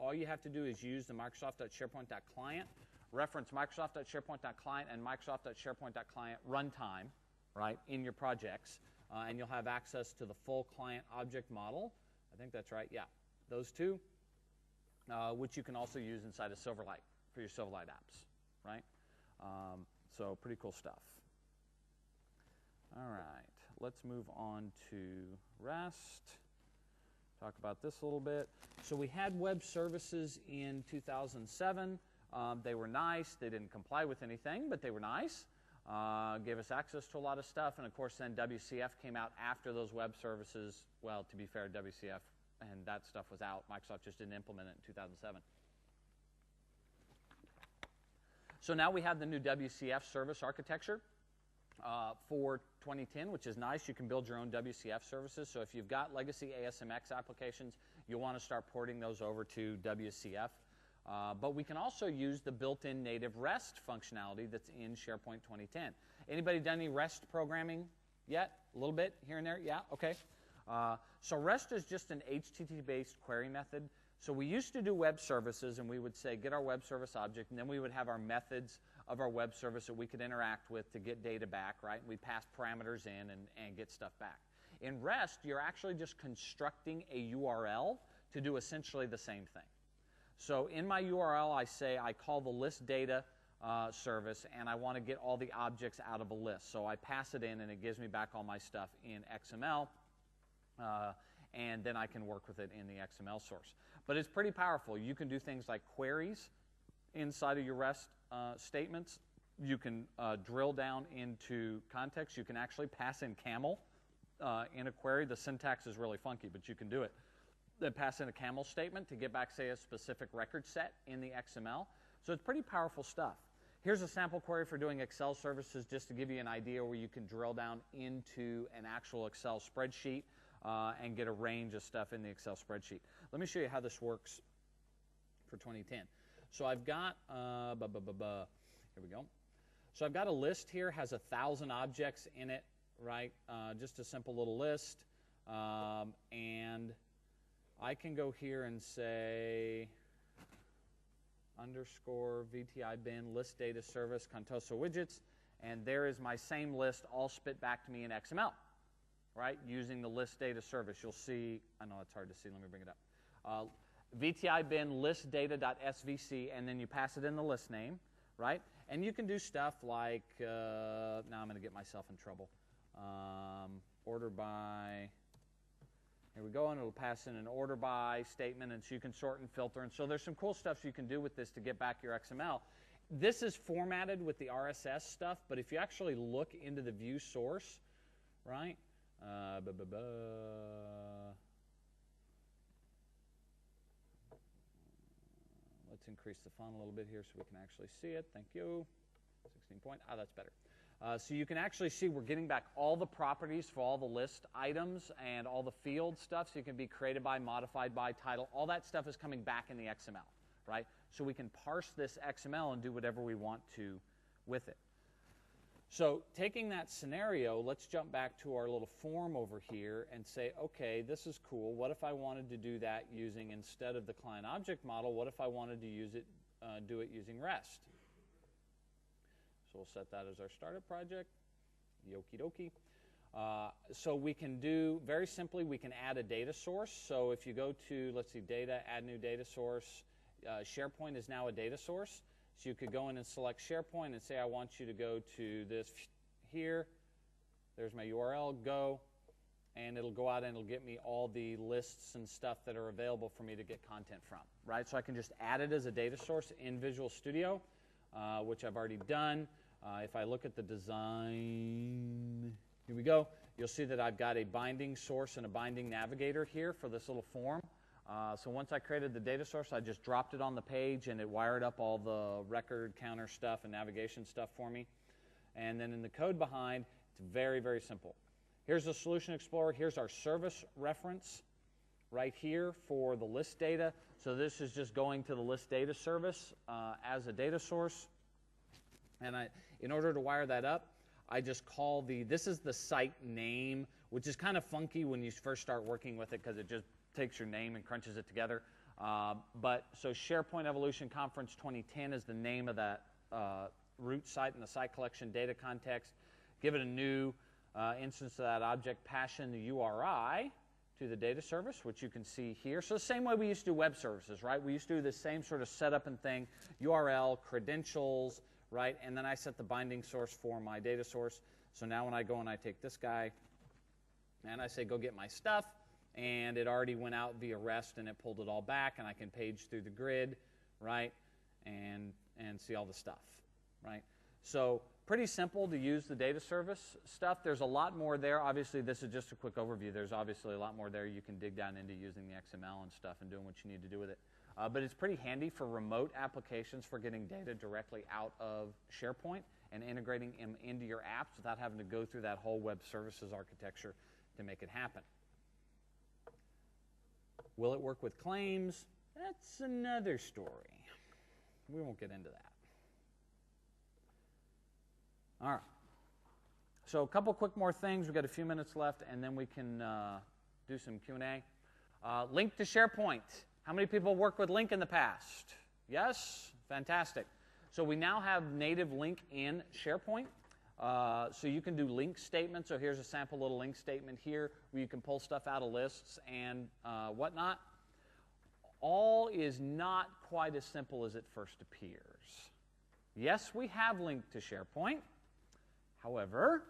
All you have to do is use the Microsoft.SharePoint.client, reference Microsoft.SharePoint.client and Microsoft.SharePoint.client runtime, right, in your projects, and you'll have access to the full client object model. I think that's right. Yeah, those two, which you can also use inside of Silverlight for your Silverlight apps, right? So pretty cool stuff. All right, let's move on to REST. Talk about this a little bit. So we had web services in 2007. They were nice. They didn't comply with anything, but they were nice. Gave us access to a lot of stuff. And of course, then WCF came out after those web services. Well, to be fair, WCF and that stuff was out. Microsoft just didn't implement it in 2007. So now we have the new WCF service architecture for 2010, which is nice. You can build your own WCF services. So if you've got legacy ASMX applications, you'll want to start porting those over to WCF. But we can also use the built-in native REST functionality that's in SharePoint 2010. Anybody done any REST programming yet? A little bit here and there? Yeah? Okay. So REST is just an HTTP-based query method. So we used to do web services, and we would say, get our web service object, and then we would have our methods of our web service that we could interact with to get data back, right? We'd pass parameters in and get stuff back. In REST, you're actually just constructing a URL to do essentially the same thing. So in my URL, I say I call the list data service, and I want to get all the objects out of a list. So I pass it in, and it gives me back all my stuff in XML, and then I can work with it in the XML source. But it's pretty powerful. You can do things like queries inside of your REST statements. You can drill down into context. You can actually pass in camel in a query. The syntax is really funky, but you can do it. Then pass in a camel statement to get back, say, a specific record set in the XML. So it's pretty powerful stuff. Here's a sample query for doing Excel services just to give you an idea where you can drill down into an actual Excel spreadsheet and get a range of stuff in the Excel spreadsheet. Let me show you how this works for 2010. So I've got, here we go. So I've got a list here, has 1,000 objects in it, right? Just a simple little list. And I can go here and say underscore VTI bin list data service Contoso widgets, and there is my same list all spit back to me in XML, right? Using the list data service. You'll see, I know it's hard to see, let me bring it up. VTI bin list data.svc, and then you pass it in the list name, right? And you can do stuff like, now I'm going to get myself in trouble. Order by, here we go, and it'll pass in an order by statement, and so you can sort and filter. And so there's some cool stuff you can do with this to get back your XML. This is formatted with the RSS stuff, but if you actually look into the view source, right? Let's increase the font a little bit here so we can actually see it. Thank you. 16 point. Ah, that's better. So you can actually see we're getting back all the properties for all the list items and all the field stuff, so you can be created by, modified by, title. All that stuff is coming back in the XML, right? So we can parse this XML and do whatever we want to with it. So taking that scenario, let's jump back to our little form over here and say, okay, this is cool. What if I wanted to do that using, instead of the client object model, what if I wanted to use it, do it using REST? So we'll set that as our startup project. Yoki dokie. So we can do, very simply, we can add a data source. So if you go to, let's see, data, add new data source, SharePoint is now a data source. So you could go in and select SharePoint and say, I want you to go to this here. There's my URL, go. And it'll go out and it'll get me all the lists and stuff that are available for me to get content from, right? So I can just add it as a data source in Visual Studio, which I've already done. If I look at the design, here we go. You'll see that I've got a binding source and a binding navigator here for this little form. So once I created the data source, I just dropped it on the page, and it wired up all the record counter stuff and navigation stuff for me. And then in the code behind, it's very, very simple. Here's the Solution Explorer. Here's our service reference right here for the list data. So this is just going to the list data service as a data source. And in order to wire that up, I just call this is the site name, which is kind of funky when you first start working with it because it just takes your name and crunches it together. So SharePoint Evolution Conference 2010 is the name of that root site in the site collection data context. Give it a new instance of that object, pass in the URI to the data service, which you can see here. So the same way we used to do web services, right? We used to do the same sort of setup and thing, URL, credentials, right? And then I set the binding source for my data source. So now when I go and I take this guy and I say, go get my stuff, and it already went out via REST and it pulled it all back, and I can page through the grid, right, and see all the stuff, right? So pretty simple to use the data service stuff. There's a lot more there. Obviously, this is just a quick overview. There's obviously a lot more there you can dig down into using the XML and stuff and doing what you need to do with it. But it's pretty handy for remote applications for getting data directly out of SharePoint and integrating them into your apps without having to go through that whole web services architecture to make it happen. Will it work with claims? That's another story. We won't get into that. All right. So a couple quick more things. We've got a few minutes left, and then we can do some Q&A. Link to SharePoint. How many people worked with Link in the past? Yes? Fantastic. So we now have native Link in SharePoint. So you can do link statements. So here's a sample little link statement here where you can pull stuff out of lists and whatnot. All is not quite as simple as it first appears. Yes, we have Link to SharePoint. However,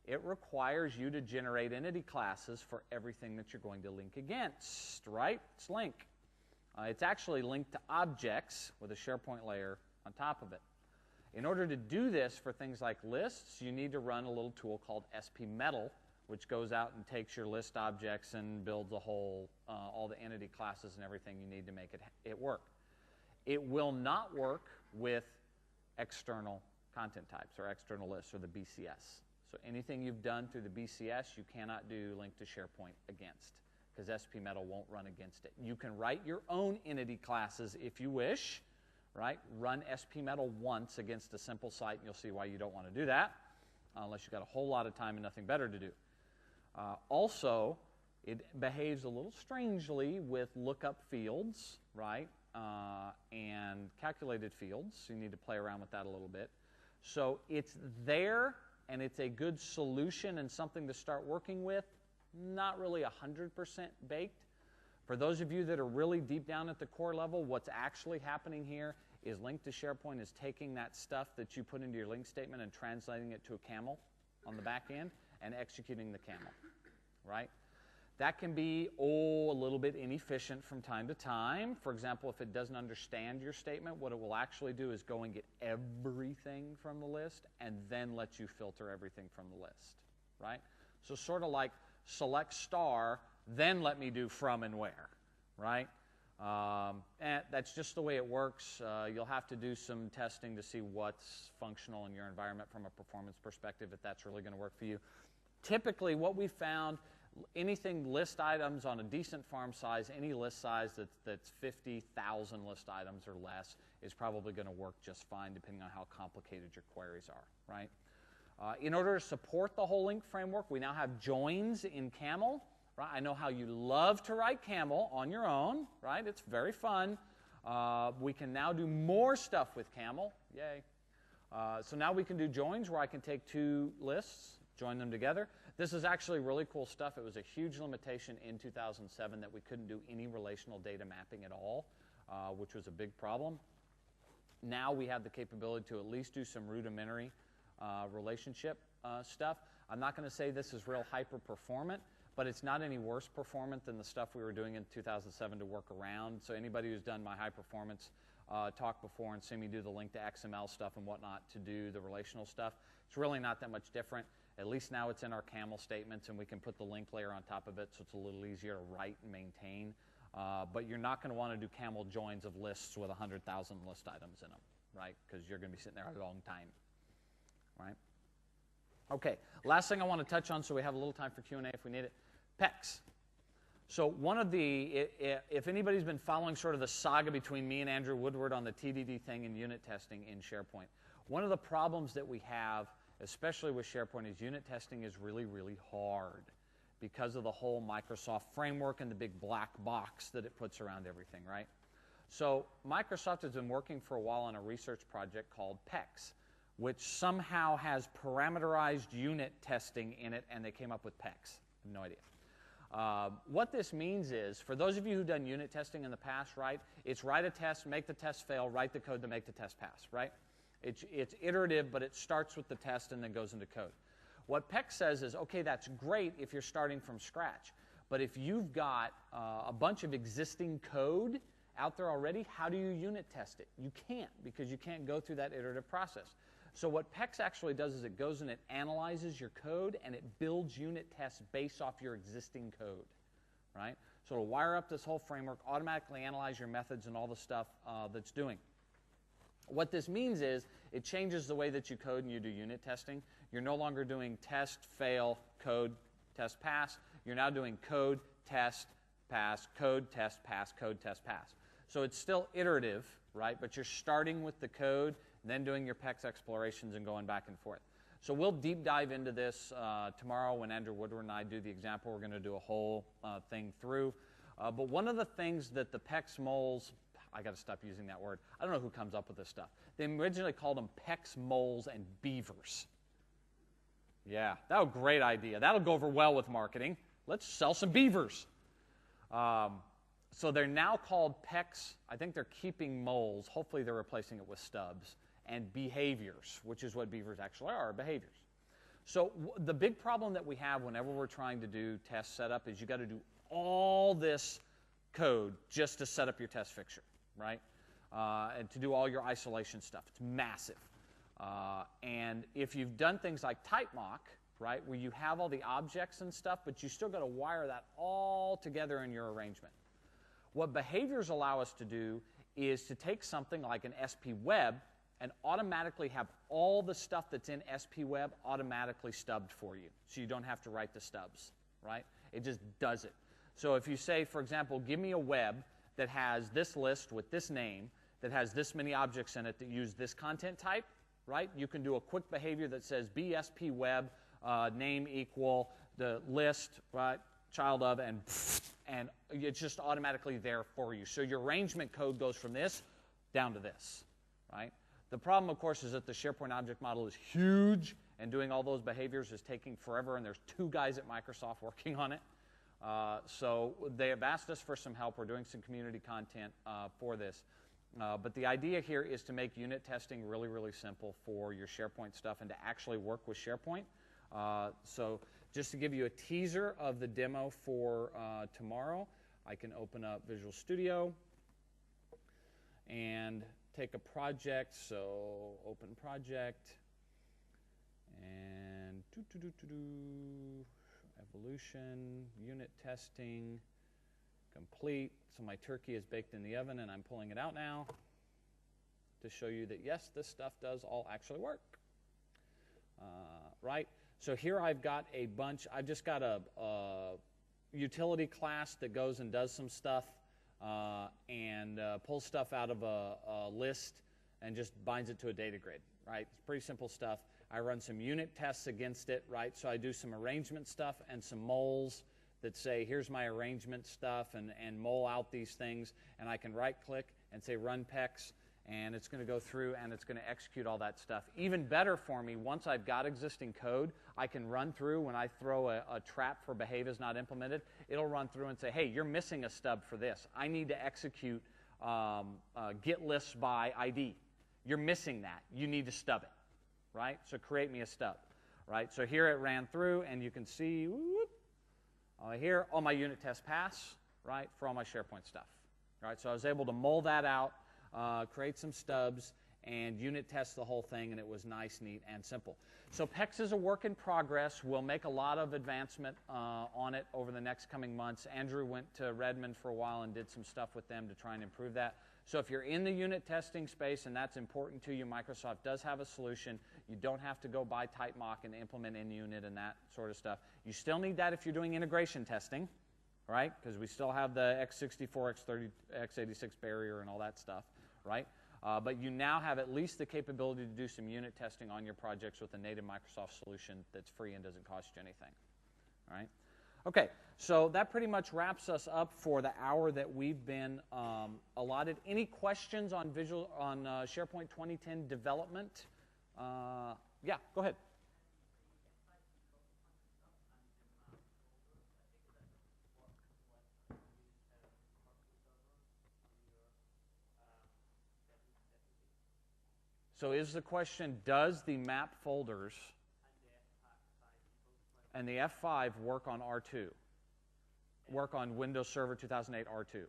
it requires you to generate entity classes for everything that you're going to link against, right? It's link. It's actually linked to objects with a SharePoint layer on top of it. In order to do this for things like lists, you need to run a little tool called SP-Metal, which goes out and takes your list objects and builds a whole, all the entity classes and everything you need to make it work. It will not work with external content types or external lists or the BCS. So anything you've done through the BCS, you cannot do link to SharePoint against, because SP-Metal won't run against it. You can write your own entity classes if you wish, right? Run SP-Metal once against a simple site, and you'll see why you don't want to do that, unless you've got a whole lot of time and nothing better to do. Also, it behaves a little strangely with lookup fields, right? And calculated fields. So you need to play around with that a little bit. So it's there, and it's a good solution and something to start working with. Not really 100% baked. For those of you that are really deep down at the core level, what's actually happening here is Link to SharePoint is taking that stuff that you put into your link statement and translating it to a camel on the back end and executing the camel, right? That can be, a little bit inefficient from time to time. For example, if it doesn't understand your statement, what it will actually do is go and get everything from the list and then let you filter everything from the list, right? So sort of like select star, then let me do from and where, right? And that's just the way it works. You'll have to do some testing to see what's functional in your environment from a performance perspective, if that's really going to work for you. Typically, what we found, anything list items on a decent farm size, any list size that's 50,000 list items or less is probably going to work just fine, depending on how complicated your queries are, right? In order to support the whole link framework, we now have joins in Camel. Right? I know how you love to write Camel on your own, right? It's very fun. We can now do more stuff with Camel. Yay. So now we can do joins where I can take two lists, join them together. This is actually really cool stuff. It was a huge limitation in 2007 that we couldn't do any relational data mapping at all, which was a big problem. Now we have the capability to at least do some rudimentary relationship stuff. I'm not going to say this is real hyper-performant, but it's not any worse performant than the stuff we were doing in 2007 to work around. So anybody who's done my high-performance talk before and seen me do the link to XML stuff and whatnot to do the relational stuff, it's really not that much different. At least now it's in our camel statements, and we can put the link layer on top of it, so it's a little easier to write and maintain. But you're not going to want to do camel joins of lists with 100,000 list items in them, right? Because you're going to be sitting there a long time, right? Okay, last thing I want to touch on, so we have a little time for Q&A if we need it. PECs. So one of the, if anybody's been following sort of the saga between me and Andrew Woodward on the TDD thing and unit testing in SharePoint, one of the problems that we have, especially with SharePoint, is unit testing is really, really hard because of the whole Microsoft framework and the big black box that it puts around everything, right? So Microsoft has been working for a while on a research project called PECs, which somehow has parameterized unit testing in it, and they came up with PECs. I have no idea. What this means is, for those of you who've done unit testing in the past, right, it's write a test, make the test fail, write the code to make the test pass, right? It's iterative, but it starts with the test and then goes into code. What PEX says is, okay, that's great if you're starting from scratch. But if you've got a bunch of existing code out there already, how do you unit test it? You can't, because you can't go through that iterative process. So what PEX actually does is it goes and it analyzes your code and it builds unit tests based off your existing code, right? So it'll wire up this whole framework, automatically analyze your methods and all the stuff that's doing. What this means is it changes the way that you code and you do unit testing. You're no longer doing test, fail, code, test, pass. You're now doing code, test, pass, code, test, pass, code, test, pass. So it's still iterative, right? But you're starting with the code, then doing your PEX explorations and going back and forth. So we'll deep dive into this tomorrow when Andrew Woodward and I do the example. We're going to do a whole thing through. But one of the things that the PEX moles, I got to stop using that word. I don't know who comes up with this stuff. They originally called them PEX moles and beavers. Yeah, that was a great idea. That'll go over well with marketing. Let's sell some beavers. So they're now called PEX. I think they're keeping moles. Hopefully they're replacing it with stubs. And behaviors, which is what beavers actually are, behaviors. So the big problem that we have whenever we're trying to do test setup is you got to do all this code just to set up your test fixture, right? And to do all your isolation stuff. It's massive. And if you've done things like type mock, right, where you have all the objects and stuff, but you still got to wire that all together in your arrangement. What behaviors allow us to do is to take something like an SP web and automatically have all the stuff that's in SP web automatically stubbed for you. So you don't have to write the stubs, right? It just does it. So if you say, for example, give me a web that has this list with this name, that has this many objects in it that use this content type, right? You can do a quick behavior that says BSP web name equal the list, right, child of, and it's just automatically there for you. So your arrangement code goes from this down to this, right? The problem, of course, is that the SharePoint object model is huge, and doing all those behaviors is taking forever, and there's 2 guys at Microsoft working on it. So they have asked us for some help. We're doing some community content for this. But the idea here is to make unit testing really, really simple for your SharePoint stuff and to actually work with SharePoint. So just to give you a teaser of the demo for tomorrow, I can open up Visual Studio and take a project. So open project and evolution, unit testing, complete. So my turkey is baked in the oven and I'm pulling it out now to show you that yes, this stuff does all actually work. Right? So here I've got a bunch, I've just got a utility class that goes and does some stuff and pulls stuff out of a list and just binds it to a data grid, right? It's pretty simple stuff. I run some unit tests against it, right? So I do some arrangement stuff and some moles that say, here's my arrangement stuff, and mole out these things, and I can right-click and say run PEX, and it's going to go through and it's going to execute all that stuff. Even better for me, once I've got existing code, I can run through when I throw a trap for behaviors not implemented, it'll run through and say, hey, you're missing a stub for this. I need to execute get lists by ID. You're missing that. You need to stub it, right? So create me a stub, right? So here it ran through, and you can see, whoop, here, all my unit tests pass, right, for all my SharePoint stuff. Right? So I was able to mull that out, create some stubs, and unit test the whole thing, and it was nice, neat, and simple. So PEX is a work in progress. We'll make a lot of advancement on it over the next coming months. Andrew went to Redmond for a while and did some stuff with them to try and improve that. So if you're in the unit testing space and that's important to you, Microsoft does have a solution. You don't have to go buy TypeMock and implement in unit and that sort of stuff. You still need that if you're doing integration testing, right? Because we still have the x64, x30, x86 barrier and all that stuff, right? But you now have at least the capability to do some unit testing on your projects with a native Microsoft solution that's free and doesn't cost you anything, all right? Okay, so that pretty much wraps us up for the hour that we've been allotted. Any questions on SharePoint 2010 development? Yeah, go ahead. So is the question, does the map folders and the F5 work on R2? Work on Windows Server 2008 R2?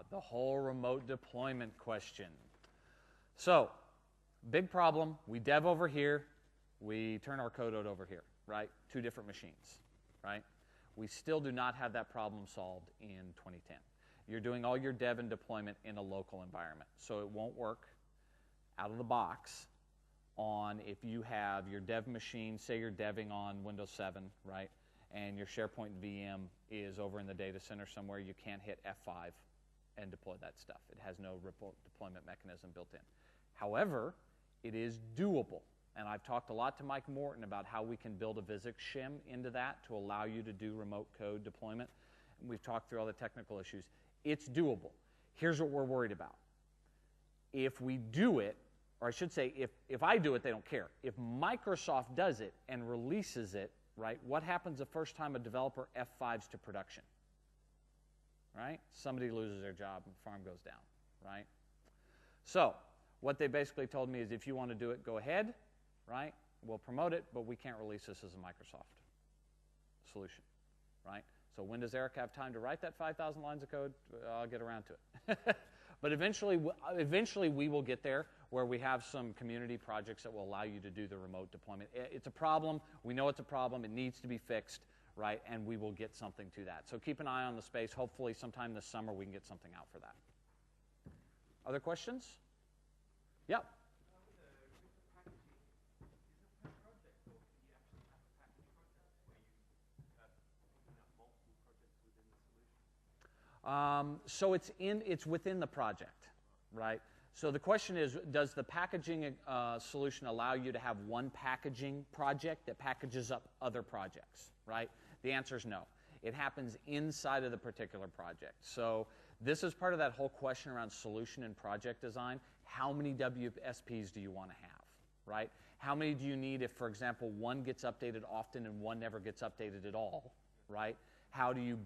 The whole remote deployment question. So, big problem. We dev over here. We turn our code out over here, right? Two different machines, right? We still do not have that problem solved in 2010. You're doing all your dev and deployment in a local environment. So it won't work out of the box on if you have your dev machine, say you're deving on Windows 7, right? And your SharePoint VM is over in the data center somewhere, you can't hit F5 and deploy that stuff. It has no deployment mechanism built in. However, it is doable. And I've talked a lot to Mike Morton about how we can build a Visix shim into that to allow you to do remote code deployment. And we've talked through all the technical issues. It's doable. Here's what we're worried about. If we do it, or I should say, if I do it, they don't care. If Microsoft does it and releases it, right, what happens the first time a developer F5s to production? Right? Somebody loses their job and the farm goes down, right? So what they basically told me is if you want to do it, go ahead, right? We'll promote it, but we can't release this as a Microsoft solution, right? So when does Eric have time to write that 5,000 lines of code? I'll get around to it. But eventually we will get there where we have some community projects that will allow you to do the remote deployment. It's a problem. We know it's a problem. It needs to be fixed, right? And we will get something to that. So keep an eye on the space. Hopefully sometime this summer we can get something out for that. Other questions? Yep. So it's within the project, right? So the question is, does the packaging solution allow you to have one packaging project that packages up other projects, right? The answer is no. It happens inside of the particular project. So this is part of that whole question around solution and project design. How many WSPs do you want to have, right? How many do you need if, for example, one gets updated often and one never gets updated at all, right? How do you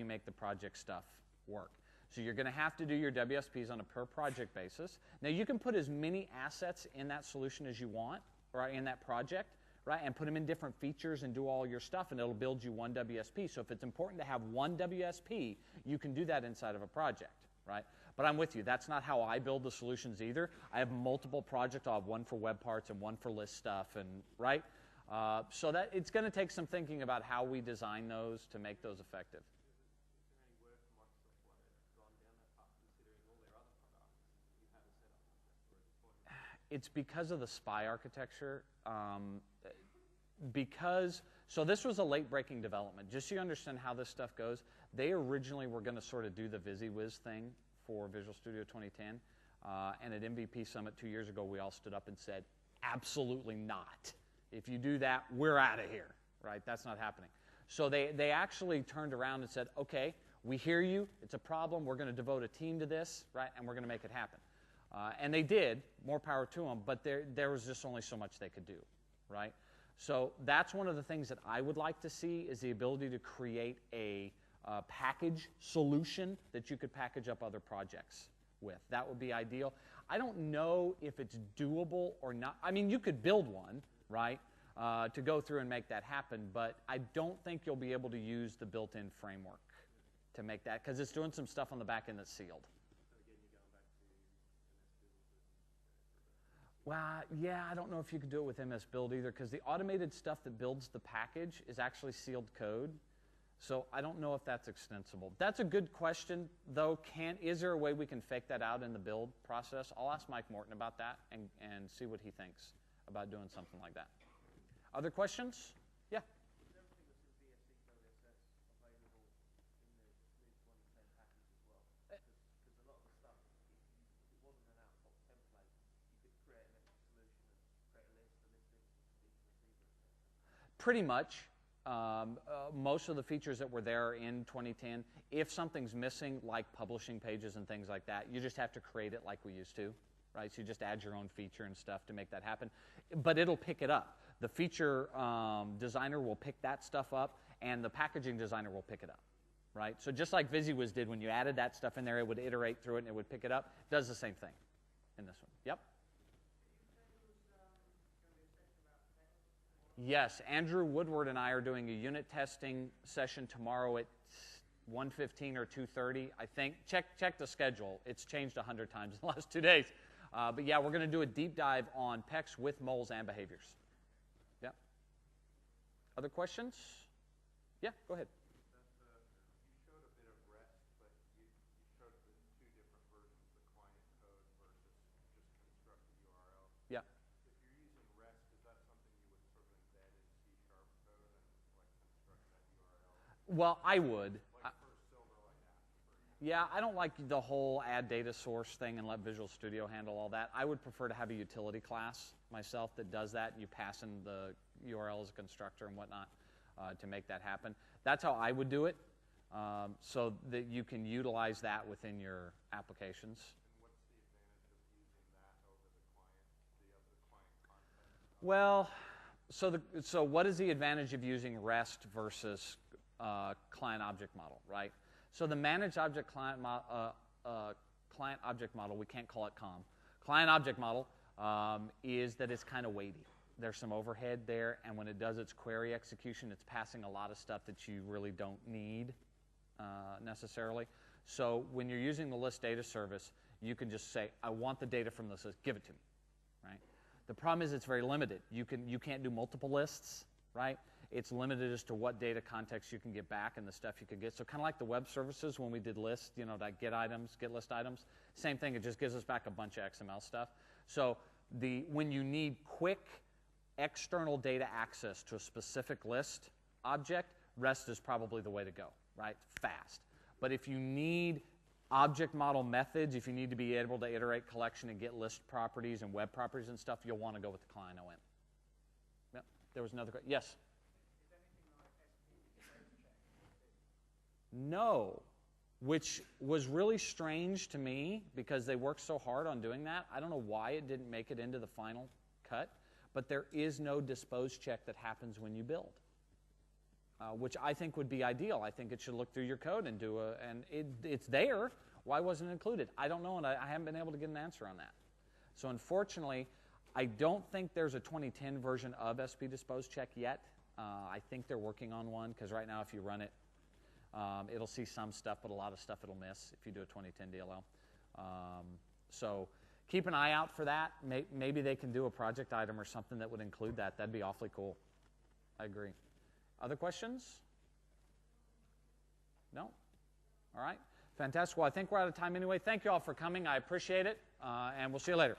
make the project stuff work? So you're going to have to do your WSPs on a per project basis. Now you can put as many assets in that solution as you want, or in that project, right? And put them in different features and do all your stuff, and it'll build you one WSP. So if it's important to have one WSP, you can do that inside of a project, right? But I'm with you. That's not how I build the solutions either. I have multiple projects. I'll have one for web parts and one for list stuff, and right? So that it's going to take some thinking about how we design those to make those effective. It's because of the SPI architecture. So this was a late-breaking development. Just so you understand how this stuff goes, they originally were going to sort of do the VisiWiz thing for Visual Studio 2010. And at MVP Summit 2 years ago, we all stood up and said, absolutely not. If you do that, we're out of here, right? That's not happening. So they actually turned around and said, okay, we hear you. It's a problem. We're going to devote a team to this, right? And we're going to make it happen. And they did. More power to them. But there was just only so much they could do, right? So that's one of the things that I would like to see is the ability to create a package solution that you could package up other projects with. That would be ideal. I don't know if it's doable or not. I mean, you could build one, right, to go through and make that happen, but I don't think you'll be able to use the built-in framework to make that, because it's doing some stuff on the back end that's sealed. Well, yeah, I don't know if you could do it with MS Build either, because the automated stuff that builds the package is actually sealed code. So I don't know if that's extensible. That's a good question, though. Is there a way we can fake that out in the build process? I'll ask Mike Morton about that and see what he thinks about doing something like that. Other questions? Yeah. Pretty much. Most of the features that were there in 2010, if something's missing, like publishing pages and things like that, you just have to create it like we used to, right? So you just add your own feature and stuff to make that happen. But it'll pick it up. The feature designer will pick that stuff up, and the packaging designer will pick it up, right? So just like VisiWiz did when you added that stuff in there, it would iterate through it and it would pick it up. It does the same thing in this one. Yep. Yes, Andrew Woodward and I are doing a unit testing session tomorrow at 1:15 or 2:30, I think. Check the schedule. It's changed 100 times in the last 2 days. But yeah, we're going to do a deep dive on PECs with moles and behaviors. Yeah. Other questions? Yeah, go ahead. You showed a bit of REST, but you showed the two different versions, the client code versus just construct the URL. Yeah. If you're using REST, is that something you would sort of embed in C# code and construct that URL? Well, I would. First Silverlight app. Yeah, I don't like the whole add data source thing and let Visual Studio handle all that. I would prefer to have a utility class myself that does that. You pass in the URL as a constructor and whatnot to make that happen. That's how I would do it, so that you can utilize that within your applications. And what's the advantage of using that over the client content? Well, so what is the advantage of using REST versus client object model, right? So the managed object client object model, we can't call it COM. Client object model is that it's kind of weighty. There's some overhead there, and when it does its query execution, it's passing a lot of stuff that you really don't need necessarily. So when you're using the list data service, you can just say, I want the data from this list, give it to me, right? The problem is it's very limited. You can't do multiple lists, right? It's limited as to what data context you can get back and the stuff you can get. So kind of like the web services when we did lists, you know, like get items, get list items. Same thing, it just gives us back a bunch of XML stuff. So when you need quick external data access to a specific list object, REST is probably the way to go, right? Fast. But if you need object model methods, if you need to be able to iterate collection and get list properties and web properties and stuff, you'll want to go with the client OM. Yep. There was another question. Yes? No, which was really strange to me because they worked so hard on doing that. I don't know why it didn't make it into the final cut, but there is no dispose check that happens when you build, which I think would be ideal. I think it should look through your code and do it's there. Why wasn't it included? I don't know, and I haven't been able to get an answer on that. So unfortunately, I don't think there's a 2010 version of SP dispose check yet. I think they're working on one because right now if you run it, it'll see some stuff, but a lot of stuff it'll miss if you do a 2010 DLL. So keep an eye out for that. Maybe they can do a project item or something that would include that. That'd be awfully cool. I agree. Other questions? No? All right. Fantastic. Well, I think we're out of time anyway. Thank you all for coming. I appreciate it, and we'll see you later.